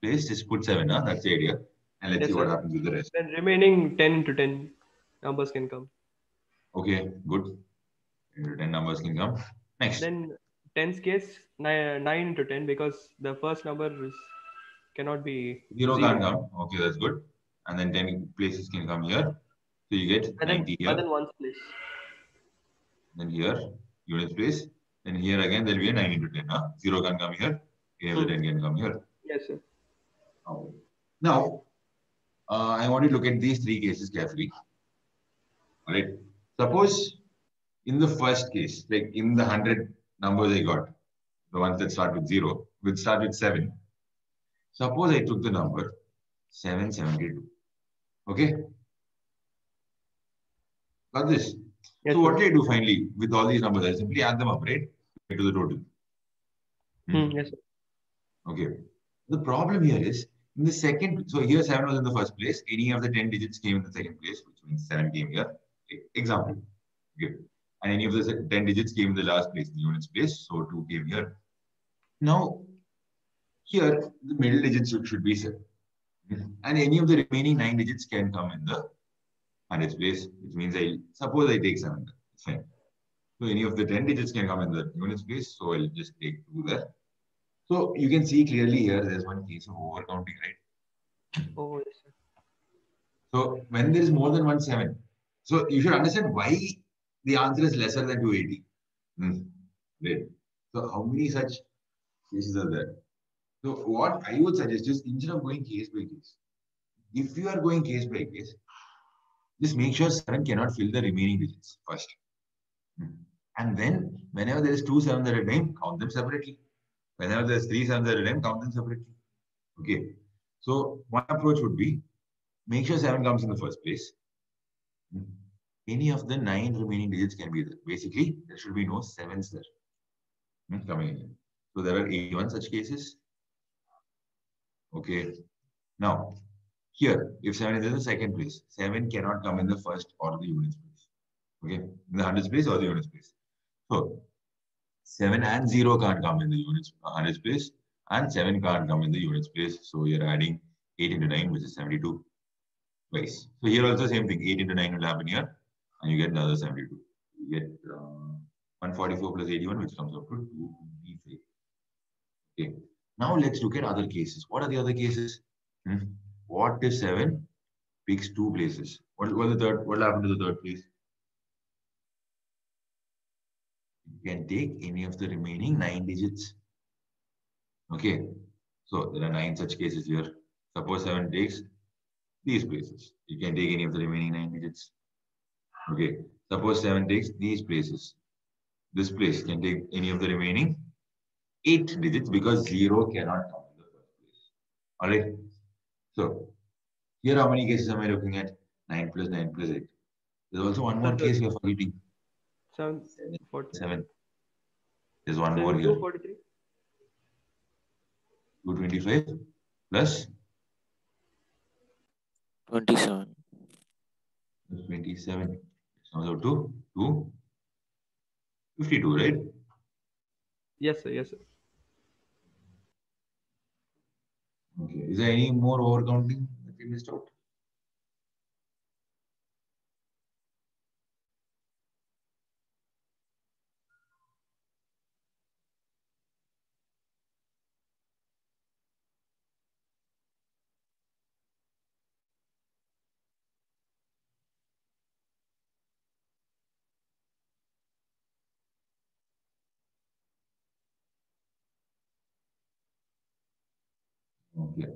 place, just put 7, huh? That's the idea. And let's Yes, see what sir. happens with the rest. Then remaining 10 to 10 numbers can come. Okay, good. 10 numbers can come. Next. Then tens case 9 into 10 because the first number cannot be 0 can't come. Okay, that's good. And then 10 places can come here. So you get And 90 here. then ones place. Then here, units place. Then here again, there will be a 9 into 10. Huh? 0 can come here. Here, the 10 can come here. Yes, sir. Okay. Now, I want you to look at these 3 cases carefully. All right. Suppose in the first case, like in the 100 numbers I got, the ones that start with 0, will start with 7. Suppose I took the number 772. Okay. Got this? Yes, so what sir. do I do finally with all these numbers? I simply add them up, right? Get to the total. Yes, sir. Okay. The problem here is in the second, so here 7 was in the first place. Any of the 10 digits came in the second place, which means 7 came here. Okay. Example. Okay. And any of the 10 digits came in the last place, the units place. So 2 came here. Now, here the middle digits should be 7. And any of the remaining 9 digits can come in the hundreds place, which means suppose I take 7. It's fine. So any of the 10 digits can come in the units place. So I'll just take 2 there. So you can see clearly here, there's one case of overcounting, right? Oh, yes, sir. So when there is more than 1 7, so you should understand why the answer is lesser than 280. Right. So how many such cases are there? So what I would suggest is instead of going case by case, if you are going case by case, just make sure 7 cannot fill the remaining digits first. And then whenever there is 2 7s at a time, count them separately. Whenever there's 3 7s at a time, count them separately. Okay. So one approach would be make sure 7 comes in the first place. Any of the 9 remaining digits can be there. Basically, there should be no 7s there coming in. So there are 81 such cases. Okay. Now, here, if 7 is in the second place, 7 cannot come in the first or the units place. Okay, in the hundreds place or the units place. So, 7 and 0 can't come in the units hundreds place, and 7 can't come in the units place. So, you're adding 8 into 9, which is 72 twice. So, here also same thing, 8 into 9 will happen here, and you get another 72. You get 144 plus 81, which comes up to 223. Okay. Now let's look at other cases. What are the other cases? What if 7 picks 2 places? What the third? What will happen to the third place? You can take any of the remaining 9 digits. Okay. So there are 9 such cases here. Suppose 7 takes these places. You can take any of the remaining 9 digits. Okay. Suppose 7 takes these places. This place can take any of the remaining 8 digits because 0 cannot come in the first place. Alright. So here how many cases am I looking at? 9 plus 9 plus 8. There's also one more case we are forgetting. 7, 40. 7. There's one 7, more here. 243. 225 plus 27. 27. It comes out to 252, right? Yes, sir. Yes, sir. Okay. Is there any more overcounting that we missed out? Okay.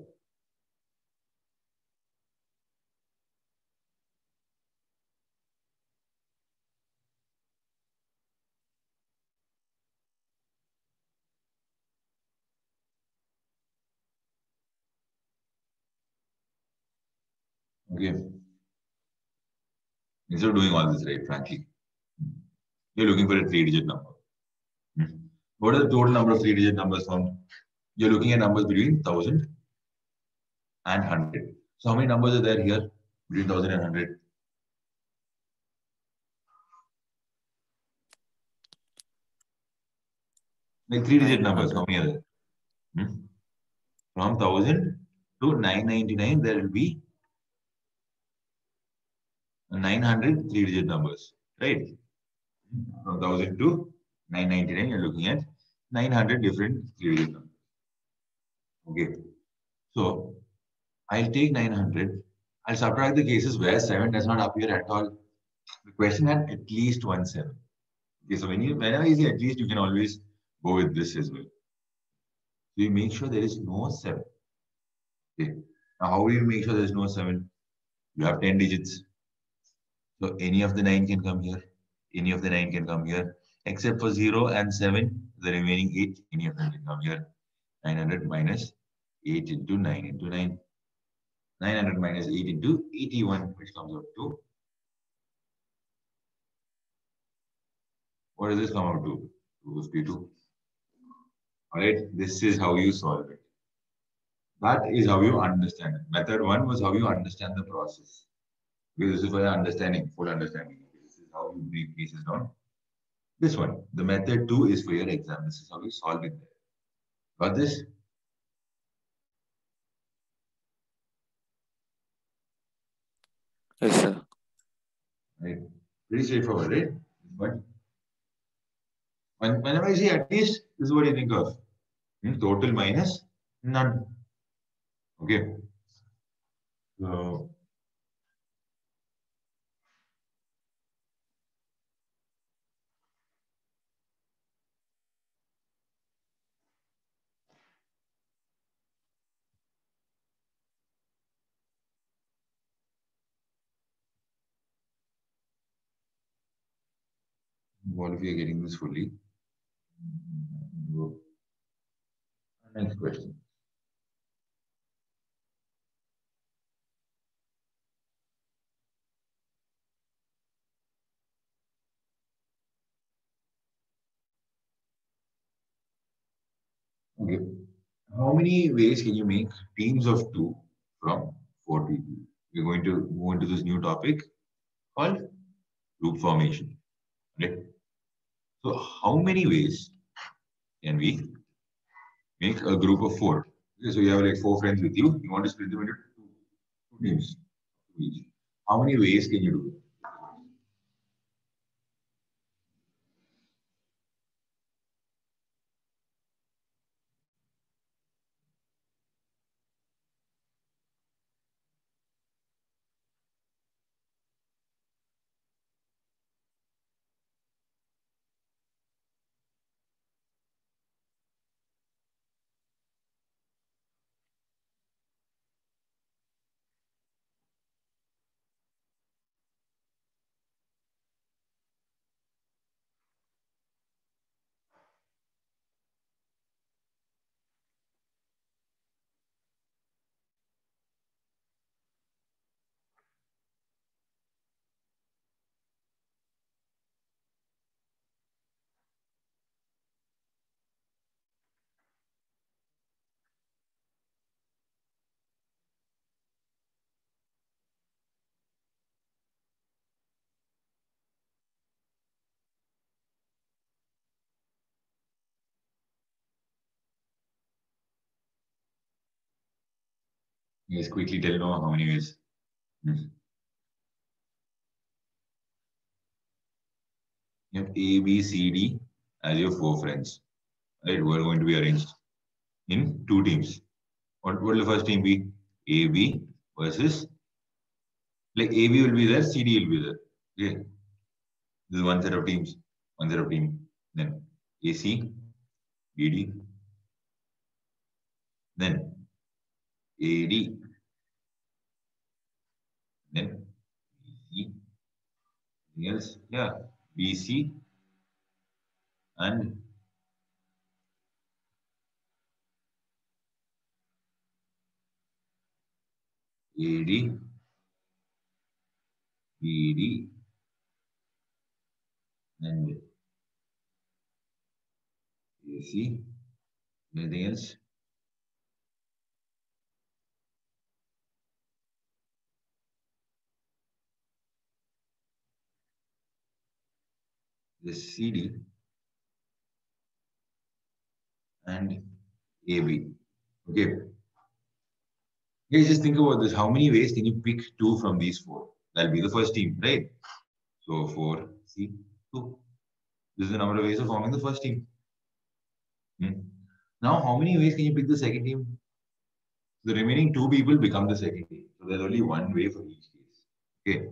Okay. Instead of doing all this, right, frankly, you're looking for a 3-digit number. What are the total number of 3-digit numbers found? You're looking at numbers between 1000 and 100. So how many numbers are there here between 1000 and 100? Like 3-digit numbers, how many are there? From 1000 to 999, there will be 900 3-digit numbers, right? From 1000 to 999, you're looking at 900 different 3-digit numbers. Okay. So I'll take 900. I'll subtract the cases where 7 does not appear at all. The question had at least one 7. Okay, so whenever you see at least, you can always go with this as well. So you make sure there is no 7. Okay. Now, how do you make sure there is no 7? You have 10 digits. So any of the 9 can come here. Any of the 9 can come here. Except for 0 and 7, the remaining 8, any of them can come here. 900 minus 8 into 9 into 9. 900 minus 8 into 81, which comes out to. What does this come out to? 252. Alright, this is how you solve it. That is how you understand it. Method 1 was how you understand the process. Because this is for your understanding, full understanding. This is how you break pieces down. This one, the method 2 is for your exam. This is how you solve it there. Got this? Yes, sir. Right. Pretty straightforward, right? But whenever I say at least, this is what you think of. Total minus none. Okay. So what if you are getting this fully? Next question. Okay. How many ways can you make teams of 2 from 4 people? We're going to move into this new topic called group formation. Right? So how many ways can we make a group of 4? Okay, so you have like 4 friends with you. You want to split them into two teams each. How many ways can you do it? You guys quickly tell me how many ways. You have A, B, C, D as your 4 friends, right? Who are going to be arranged in 2 teams. What will the first team be? A, B versus, like A, B will be there, C, D will be there. Okay. This is one set of teams, one set of team. Then A, C, B, D. Then A, D. Then B, C. Anything else? Yeah. B, C. And A, D. B, D. And A, C. Anything else? This C, D. And AB. Okay. Guys, just think about this. How many ways can you pick 2 from these 4? That'll be the first team, right? So 4, C, 2. This is the number of ways of forming the first team. Now, how many ways can you pick the second team? The remaining 2 people become the second team. So there's only one way for each case. Okay.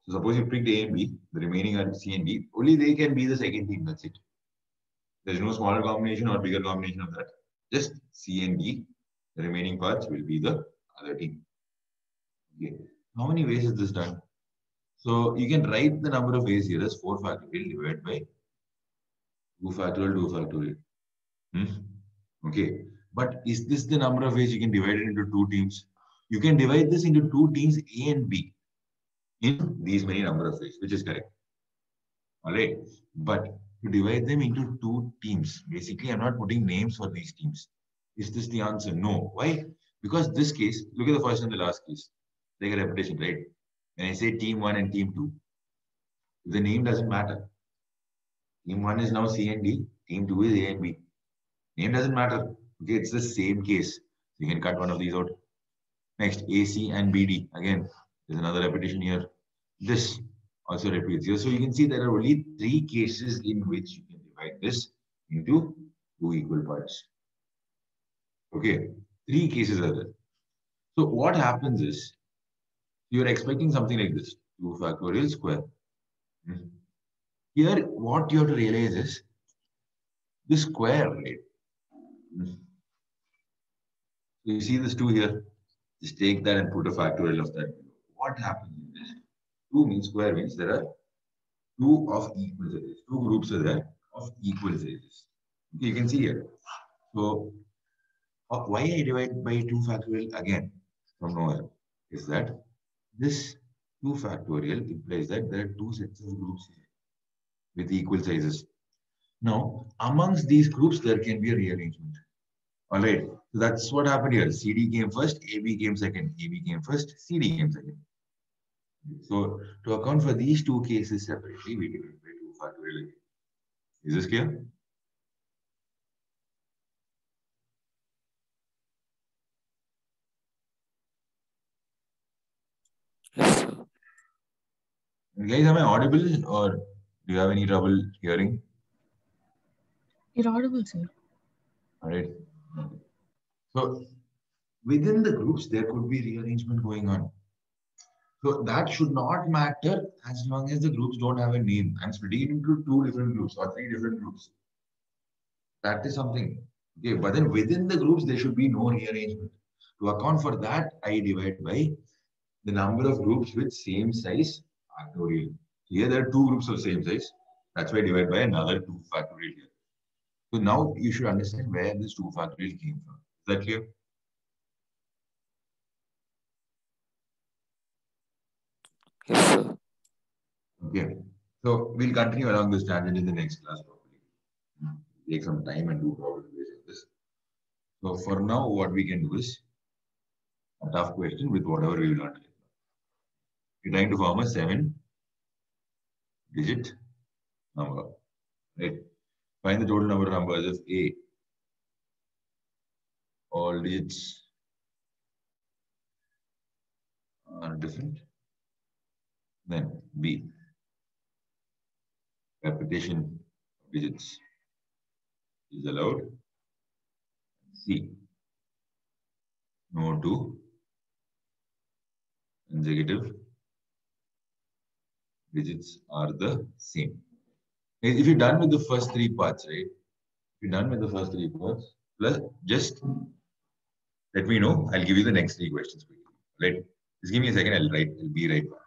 So suppose you picked A and B, the remaining are C and D. Only they can be the second team. That's it. There's no smaller combination or bigger combination of that. Just C and D. The remaining parts will be the other team. Okay. How many ways is this done? So you can write the number of ways here as 4 factorial divided by 2 factorial, 2 factorial. Okay. But is this the number of ways you can divide it into 2 teams? You can divide this into 2 teams A and B in these many number of ways, which is correct. All right. But to divide them into 2 teams, basically, I'm not putting names for these teams. Is this the answer? No. Why? Because this case, look at the first and the last case. Take a repetition, right? When I say team 1 and team 2, the name doesn't matter. Team 1 is now C and D. Team 2 is A and B. Name doesn't matter. Okay, it's the same case. You can cut one of these out. Next, AC and BD. Again, there's another repetition here. This also repeats here. So you can see there are only 3 cases in which you can divide this into 2 equal parts. Okay, 3 cases are there. So what happens is, you're expecting something like this, 2 factorial square. Here, what you have to realize is, this square, right? You see this 2 here? Just take that and put a factorial of that. What happens is, 2 means square means there are 2 of equal sizes. 2 groups are there of equal sizes. Okay, you can see here. So, why I divide by 2 factorial again from nowhere is that this 2 factorial implies that there are 2 sets of groups here with equal sizes. Now, amongst these groups, there can be a rearrangement. All right. So that's what happened here. CD came first, AB came second. AB came first, CD came second. So to account for these two cases separately, we divide by 2 factorial. Is this clear? Yes, sir. Guys, am I audible or do you have any trouble hearing? You're audible, sir. All right. So within the groups, there could be rearrangement going on. So that should not matter as long as the groups don't have a name. I'm splitting it into 2 different groups or 3 different groups. That is something. Okay, but then within the groups, there should be no rearrangement. To account for that, I divide by the number of groups with same size factorial. Here there are 2 groups of same size. That's why I divide by another 2 factorial here. So now you should understand where this 2 factorial came from. Is that clear? Yes, sir. Okay. So we'll continue along this tangent in the next class probably. Take some time and do problem based on this. So for now, what we can do is a tough question with whatever we learned. We're trying to form a 7-digit number. Right? Find the total number of numbers of A. All digits are different. Then B. Repetition of digits is allowed. C. No two consecutive digits are the same. If you're done with the first 3 parts, right? If you're done with the first 3 parts, plus just let me know. I'll give you the next 3 questions quickly. Right? Just give me a second. I'll be right back.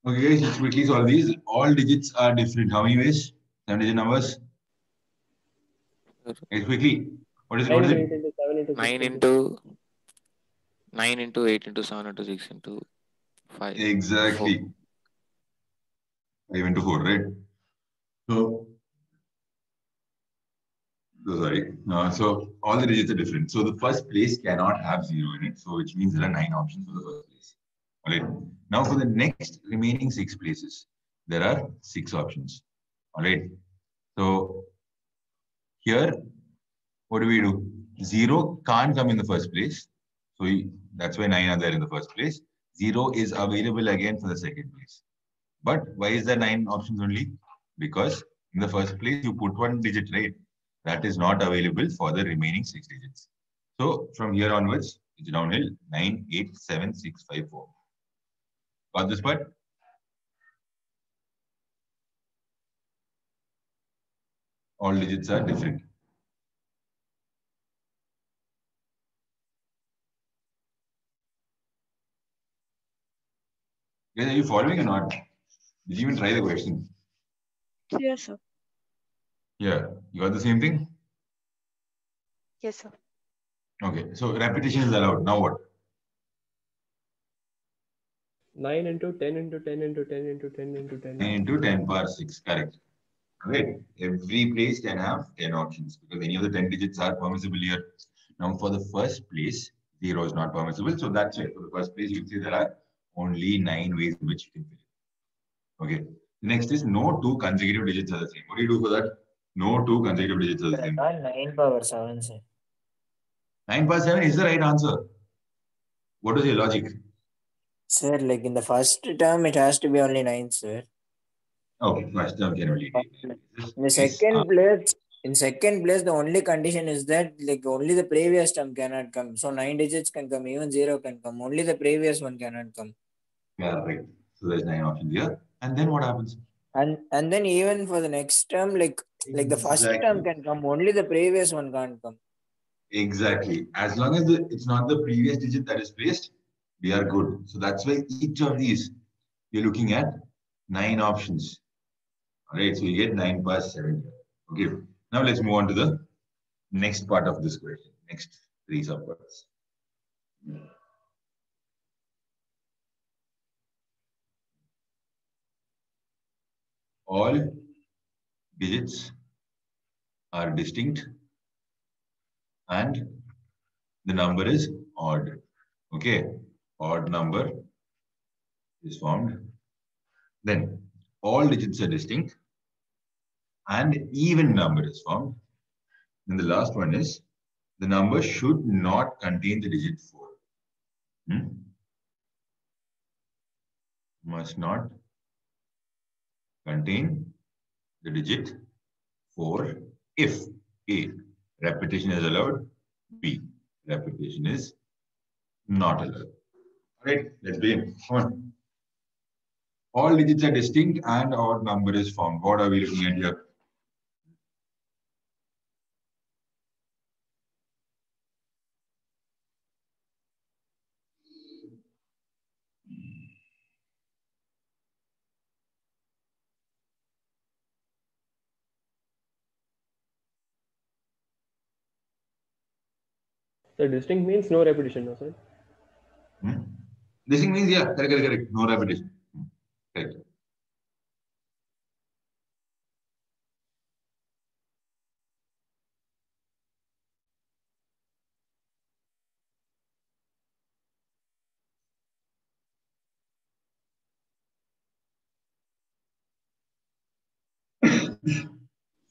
Okay, guys, let's quickly solve these. All digits are different. How many ways? 7-digit numbers. Guys, quickly. What is 9 it? into 8 into 7 into 6 9 into 9 into 8 into 7 into 6 into 5. Exactly. 5 into 4, right? So sorry. So all the digits are different. So the first place cannot have 0 in it. So which means there are 9 options for the first place. All right. Now for the next remaining 6 places, there are 6 options. All right. So here, what do? 0 can't come in the first place. So that's why 9 are there in the first place. 0 is available again for the second place. But why is there 9 options only? Because in the first place, you put one digit, right? That is not available for the remaining 6 digits. So from here onwards, it's downhill 9, 8, 7, 6, 5, 4. Got this part? All digits are different. Guys, are you following or not? Did you even try the question? Yes, sir. Yeah, you got the same thing? Yes, sir. Okay, so repetition is allowed. Now what? 9 into 10 into 10 into 10 into 10 into 10. 9 into 10 power 6, correct. Right. Every place can have 10 options because any of the 10 digits are permissible here. Now, for the first place, 0 is not permissible. So that's it. For the first place, you can see there are only 9 ways in which you can fill it. Okay. Next is no 2 consecutive digits are the same. What do you do for that? No 2 consecutive digits are the same. 9 power 7, sir. 9 power 7 is the right answer. What is your logic? Sir, like in the first term, it has to be only 9, sir. Okay, first term can only take 9. In the second place, the only condition is that like only the previous term cannot come. So 9 digits can come, even 0 can come. Only the previous one cannot come. Yeah, right. So there's 9 options here. And then what happens? And then even for the next term, like the first term can come, only the previous one can't come. Exactly. As long as it's not the previous digit that is placed, we are good. So that's why each of these, you're looking at 9 options. All right, so you get 9 past 7 here. Okay, now let's move on to the next part of this question. Next 3 subparts. All digits are distinct and the number is odd. Okay, odd number is formed. Then all digits are distinct and even number is formed. Then the last one is the number should not contain the digit 4. Must not contain the digit 4 if A, repetition is allowed, B, repetition is not allowed. All right, let's begin. Come on. All digits are distinct and odd number is formed. What are we looking at here? So distinct means no repetition, no, sir? Distinct means, yeah, correct. No repetition. Correct.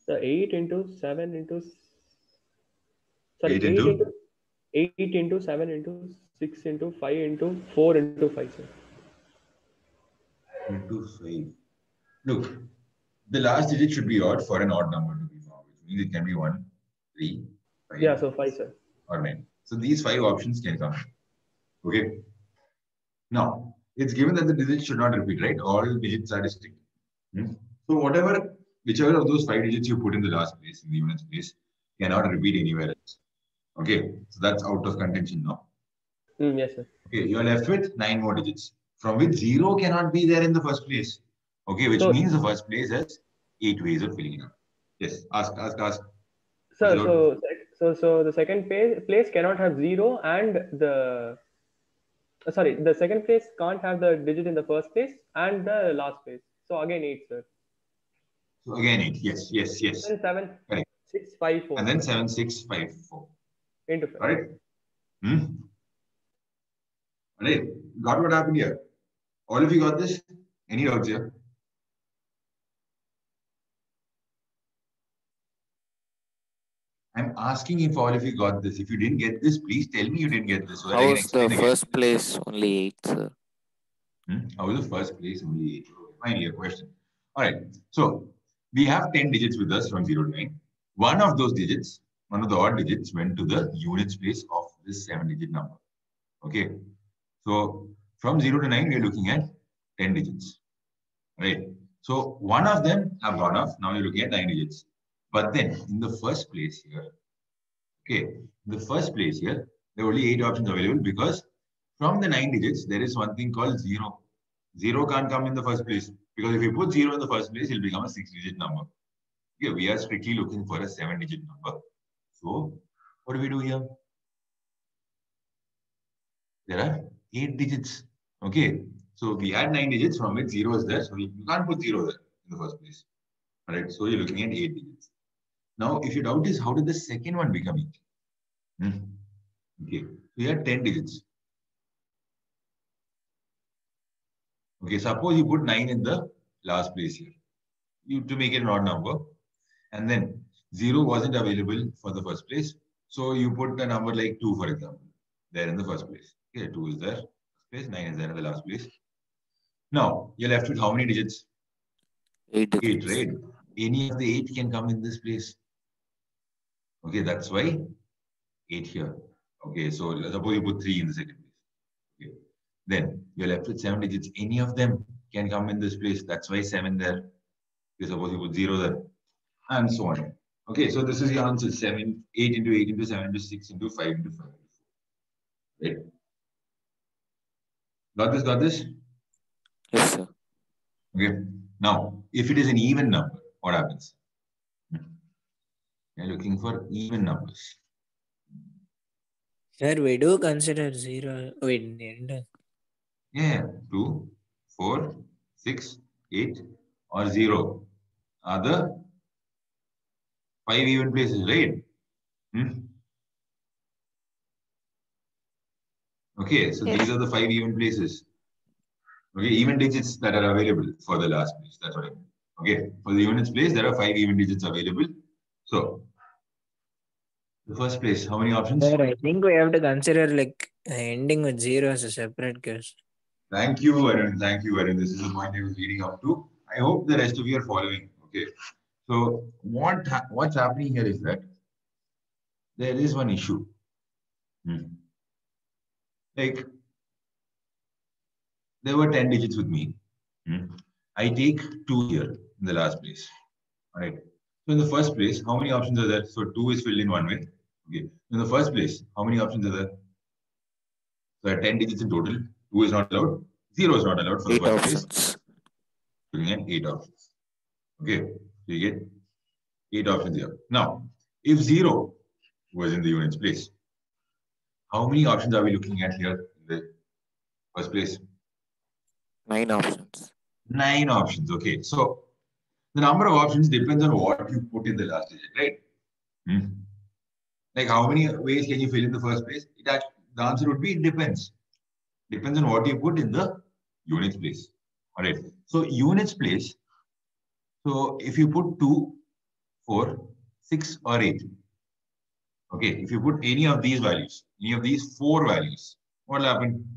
So 8 into 7 into... Sorry, 8 into? 8 into 7 into 6 into 5 into 4 into 5, sir. Into 5. Look, the last digit should be odd for an odd number to be formed, which means it can be 1, 3, 5. Yeah, so 5, sir. Or 9. So these 5 options can come. Okay. Now, it's given that the digits should not repeat, right? All digits are distinct. So whichever of those 5 digits you put in the last place, in the units place, cannot repeat anywhere else. Okay. So that's out of contention now. Yes, sir. Okay. You're left with 9 more digits. from which 0 cannot be there in the first place. Okay, which So- means the first place has 8 ways of filling it up. Yes, ask. Sir, Lord. so the second place cannot have 0 and the the second place can't have the digit in the first place and the last place. So again 8, sir. So again 8. Yes. Then 7, Correct. 6, 5, 4. And then 7, 6, 5, 4. Into 5. All right. All right. Got what happened here? All of you got this? Any doubts here? I'm asking if all of you got this. If you didn't get this, please tell me you didn't get this. So that I How can is the explain again. first place only 8, sir? How is the first place only 8? Finally, a question. All right. So we have 10 digits with us from 0 to 9. One of those digits, one of the odd digits, went to the units place of this 7-digit number. Okay. So from 0 to 9, we're looking at 10 digits. Right. So one of them have gone off. Now you're looking at 9 digits. But then in the first place here, okay, in the first place here, there are only 8 options available because from the 9 digits, there is one thing called 0. 0 can't come in the first place because if you put 0 in the first place, it'll become a 6-digit number. Okay, we are strictly looking for a 7-digit number. So what do we do here? There are 8 digits. Okay, so we had 9 digits from which 0 is there. So you can't put 0 there in the first place. All right, so you're looking at 8 digits. Now, if your doubt is how did the second one become 8? Okay, so you had 10 digits. Okay, suppose you put 9 in the last place here. To make it an odd number. And then 0 wasn't available for the first place. So you put a number like 2, for example, there in the first place. Okay, 2 is there, first place, 9 is there in the last place. Now, you're left with how many digits? 8 digits. 8, right? Any of the 8 can come in this place. Okay, that's why 8 here. Okay, so suppose you put 3 in the second place. Okay. Then you're left with 7 digits. Any of them can come in this place. That's why 7 there. Okay, suppose you put 0 there. And so on. Okay, so this is your answer. 7, 8 into 8 into 7 into 6 into 5 into 5 into 4. Right? Got this? Yes, sir. Okay. Now, if it is an even number, what happens? You're looking for even numbers. Sir, we do consider 0. Wait, Yeah, 2, 4, 6, 8, or 0 are the 5 even places, right? Okay, so Yes. these are the 5 even places. Okay, even digits that are available for the last place. That's what I mean. Okay, for the units place, there are 5 even digits available. So, the first place, how many options? Sir, I think we have to consider like ending with 0 as a separate case. Thank you, Arun. Thank you, Arun. This is the point I was leading up to. I hope the rest of you are following. Okay. So, what's happening here is that there is one issue. Like, there were 10 digits with me. I take 2 here in the last place. All right. So in the first place, how many options are there? So 2 is filled in one way. Okay. In the first place, how many options are there? So there are 10 digits in total. 2 is not allowed. 0 is not allowed for the 8 first options. place. So you get 8 options. Okay. So you get 8 options here. Now, if 0 was in the units place, how many options are we looking at here in the first place? 9 options. 9 options. Okay. So the number of options depends on what you put in the last digit, right? Like how many ways can you fill in the first place? The answer would be it depends. Depends on what you put in the units place. All right. So units place. So if you put 2, 4, 6, or 8. Okay. If you put any of these values, any of these 4 values, what will happen?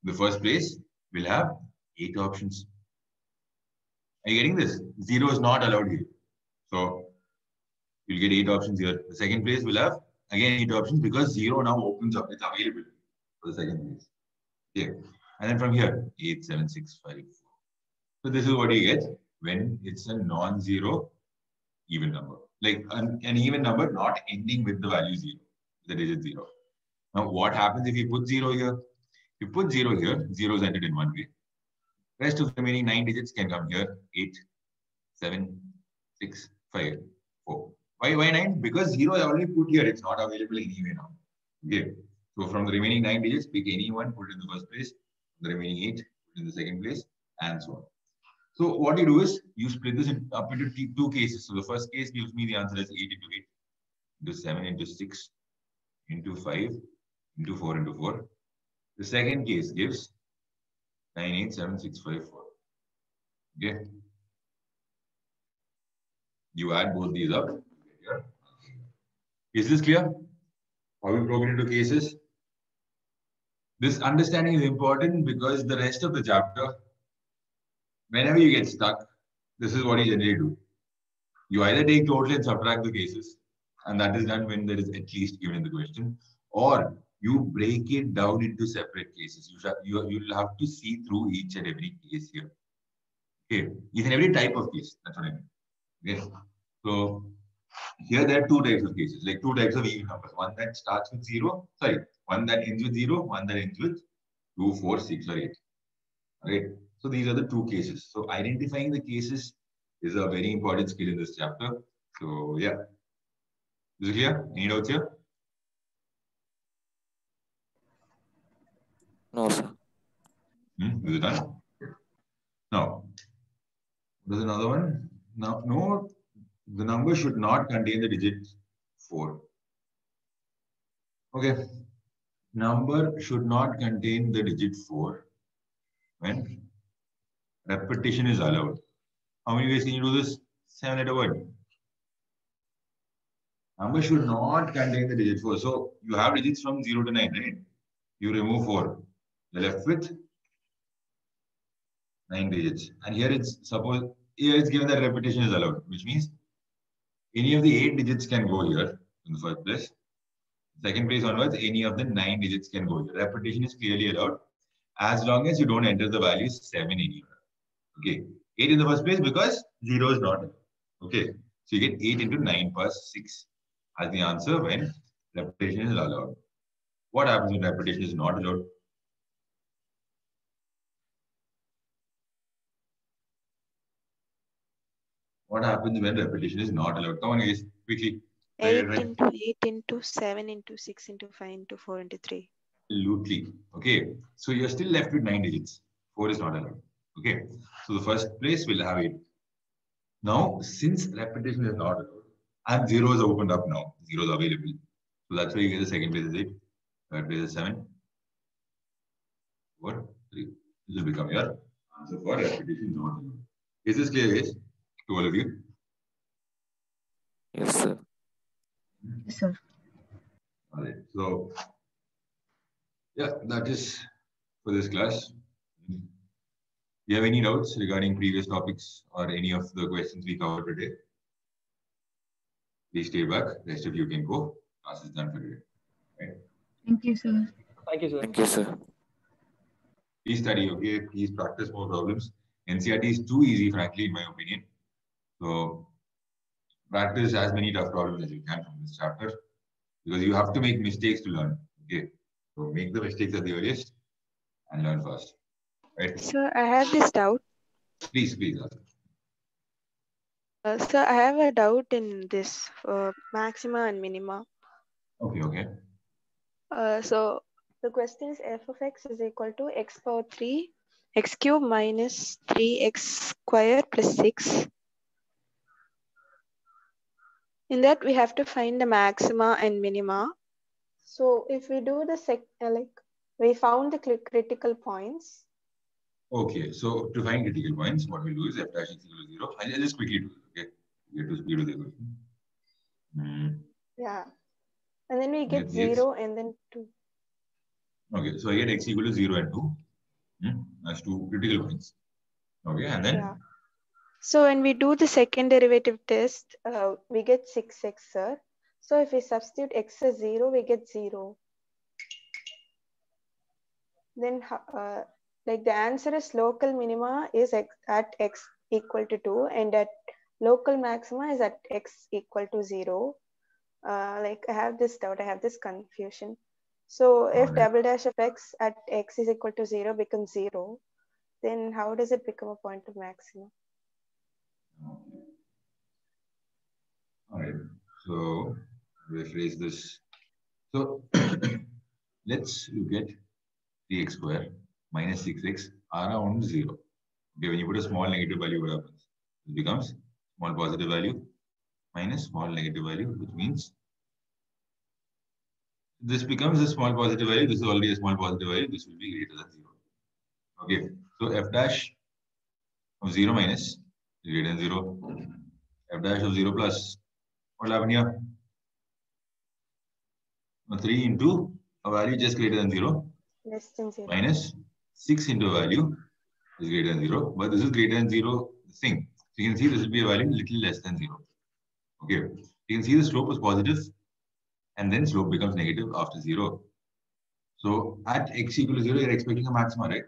The first place will have 8 options. Are you getting this? 0 is not allowed here. So you'll get 8 options here. The second place will have again 8 options because 0 now opens up. It's available for the second place. Okay. And then from here, 8, 7, 6, 5, 4. So this is what you get when it's a non-zero even number. Like an even number not ending with the value 0, the digit 0. Now what happens if you put 0 here? If you put 0 here, 0 is entered in one way. Rest of the remaining 9 digits can come here. 8, 7, 6, 5, 4. Why 9? Because 0 I already put here. It's not available anyway now. Okay. So from the remaining 9 digits, pick any one, put it in the first place. The remaining 8, put it in the second place, and so on. So what you do is you split this up into two cases. So the first case gives me the answer as 8 into 8 into 7 into 6 into 5 into 4 into 4. The second case gives 9, 8, 7, 6, 5, 4. Okay. You add both these up. Is this clear? How we broke it into cases? This understanding is important because the rest of the chapter, whenever you get stuck, this is what you generally do. You either take total and subtract the cases, and that is done when there is at least given in the question, or you break it down into separate cases. You'll have to see through each and every case here. Okay, each and every type of case. That's what I mean. Okay, so here there are two types of cases, like two types of even numbers. One that starts with 0, one that ends with 0, one that ends with 2, 4, 6, or 8. Right. So these are the two cases. So identifying the cases is a very important skill in this chapter. So yeah. Is it clear? Any doubts here? No, sir. Is it done? Now, there's another one. Now, no, the number should not contain the digit 4. Okay. Number should not contain the digit 4 when repetition is allowed. How many ways can you do this? 7-letter word. Number should not contain the digit 4. So you have digits from 0 to 9, right? You remove 4. You're left with 9 digits. And here it's given that repetition is allowed, which means any of the 8 digits can go here in the first place. Second place onwards, any of the 9 digits can go here. Repetition is clearly allowed as long as you don't enter the value 7 anywhere. Okay. 8 in the first place because 0 is not allowed. Okay. So you get 8 into 9 plus 6 as the answer when repetition is allowed. What happens when repetition is not allowed? What happens when repetition is not allowed? Come on, guys, quickly. 8 into 8 into 7 into 6 into 5 into 4 into 3. Absolutely. Okay. So you're still left with 9 digits. 4 is not allowed. Okay. So the first place will have 8. Now, since repetition is not allowed, and 0 is opened up now, 0 is available. So that's why you get the second place is 8. Third place is 7. 4, 3. This will become your answer for repetition not allowed. Is this clear, guys? To all of you? Yes, sir. Yes, sir. All right. So, yeah, that is for this class. Do you have any doubts regarding previous topics or any of the questions we covered today? Please stay back. Rest of you can go. Class is done for today. Right? Thank you, sir. Thank you, sir. Thank you, sir. Please study, okay? Please practice more problems. NCERT is too easy, frankly, in my opinion. So, practice as many tough problems as you can from this chapter because you have to make mistakes to learn. Okay. So, make the mistakes at the earliest and learn fast. Right? Sir, I have this doubt. Please ask. Sir, I have a doubt in this maxima and minima. Okay. So the question is f of x is equal to x power 3 x cube minus 3x square plus 6. In that we have to find the maxima and minima. So if we do the we found the critical points. Okay, so to find critical points, what we'll do is f dash is equal to 0. I'll just quickly do it, okay? Get to speed with the question. Yeah. And then we get 0 and then 2. Okay, so I get x equal to 0 and 2. That's two critical points. Okay, and then? Yeah. So when we do the second derivative test, we get 6x, sir. So if we substitute x as 0, we get 0. Then like the answer is local minima is at x equal to 2 and at local maxima is at x equal to 0. Like I have this doubt, I have this confusion. So if double dash of x at x is equal to 0 becomes 0, then how does it become a point of maximum? Okay. All right. So rephrase this. So let's look at 3x square minus 6x around 0. Okay, when you put a small negative value, what happens? It becomes small positive value minus small negative value, which means this becomes a small positive value. This is already a small positive value. This will be greater than 0. Okay, so f dash of 0 minus is greater than 0. F dash of 0 plus, what will happen here? 3 into a value just greater than 0 Less than 0. minus 6 into a value is greater than 0. But this is greater than 0 thing. So you can see this will be a value little less than 0. Okay, you can see the slope was positive and then slope becomes negative after 0. So at x equal to 0, you're expecting a maxima, right?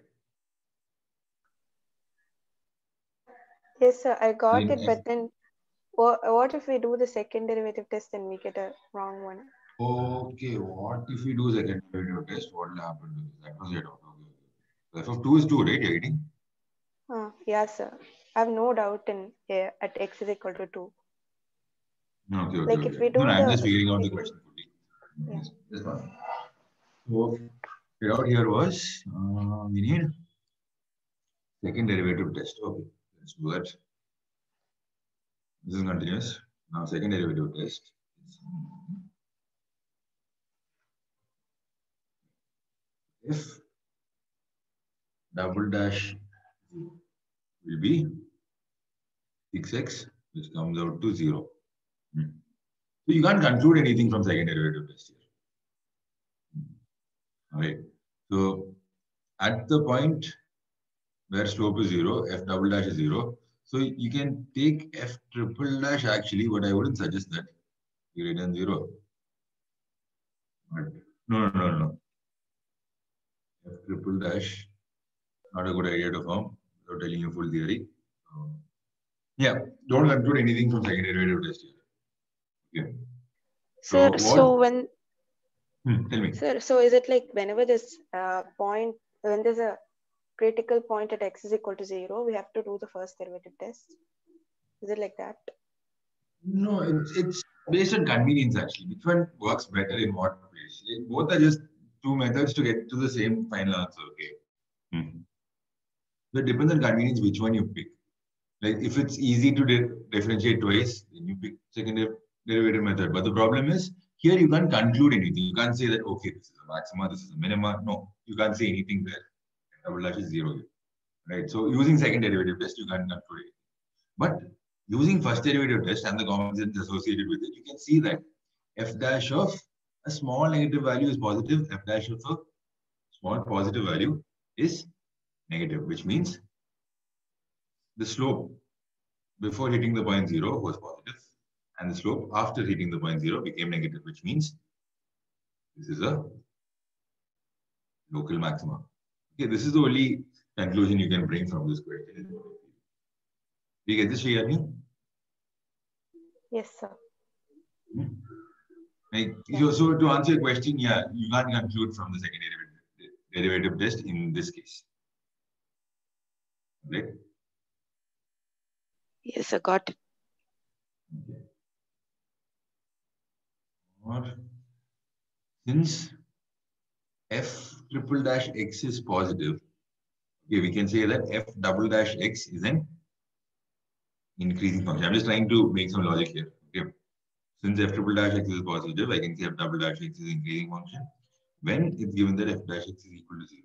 Yes, sir, I got In it, x- but then what if we do the second derivative test and we get a wrong one? Okay, what if we do second derivative test? What will happen to this? That was your doubt. Okay. So f of 2 is 2, right? You're getting? Yeah, sir. I have no doubt in at x is equal to 2. Okay, Like okay. if we do No, I'm the just figuring out the second- question fully. Yeah. This one. So, figured out here was we need second derivative test. Okay, let's do that. This is continuous. Now, second derivative test. If double dash will be 6x, which comes out to 0. So you can't conclude anything from second derivative test here. All right. So at the point where slope is 0, f double dash is 0. So you can take f triple dash actually, but I wouldn't suggest that greater than 0. But no. F triple dash, not a good idea to form without telling you full theory. Yeah, don't conclude anything from second derivative test here. Okay. Sir, what? so when Tell me. Sir, so is it like whenever this point, when there's a critical point at x is equal to 0, we have to do the first derivative test? Is it like that? No, it's based on convenience actually. Which one works better in what place? Both are just two methods to get to the same final answer. Okay. So it depends on convenience which one you pick. Like if it's easy to differentiate twice, then you pick second derivative method. But the problem is here you can't conclude anything. You can't say that okay, this is a maxima, this is a minima. No, you can't say anything there. Double dash is 0 here. Right. So using second derivative test, you can't conclude it. But using first derivative test and the common sense associated with it, you can see that f dash of a small negative value is positive, f dash of a small positive value is negative, which means the slope before hitting the point 0 was positive, and the slope after hitting the point 0 became negative, which means this is a local maxima. Okay, this is the only conclusion you can bring from this question. Do you get this, Shriyani? Yes, sir. Like, so to answer your question, yeah, you can't conclude from the second derivative test in this case. Right? Yes, I got it. Okay. Or since f triple dash x is positive, okay, we can say that f double dash x is an increasing function. I'm just trying to make some logic here. Okay. Since f triple dash x is positive, I can say f double dash x is increasing function when it's given that f dash x is equal to 0.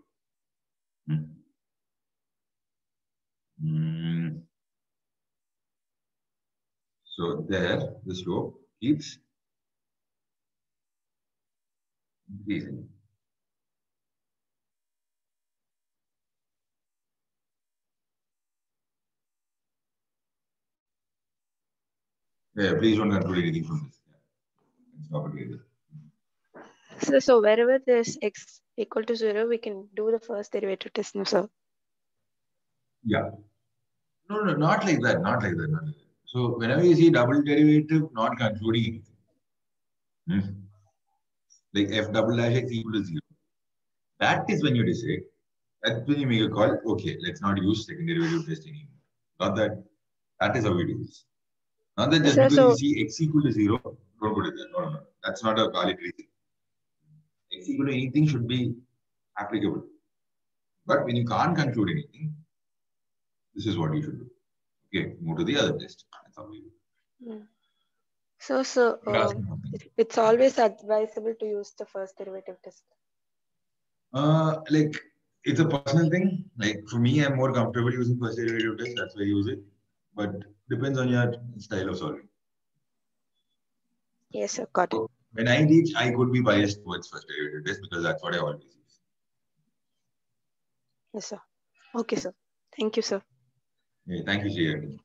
So there, the slope keeps increasing. Yeah, please don't conclude anything from this. Yeah. Stop it later. So wherever there's x equal to 0, we can do the first derivative test, no, sir? Yeah. No, not like that. Not like that. So whenever you see double derivative not concluding anything, like f double dash x equal to 0, that is when you decide That's when you make a call. Okay, let's not use second derivative test anymore. Not that. That is how we do this. Not that just Sir, because so you see x equal to 0, don't put it there. No, no, no. That's not a valid reason. X equal to anything should be applicable. But when you can't conclude anything, this is what you should do. Okay, move to the other test. That's how we do. So it's always advisable to use the first derivative test. Like it's a personal thing. Like for me, I'm more comfortable using first derivative test. That's why I use it. But depends on your style of solving. Yes, sir. Got it. When I teach, I could be biased towards first derivative test because that's what I always use. Yes, sir. Okay, sir. Thank you, sir. Yeah, thank you, Jay.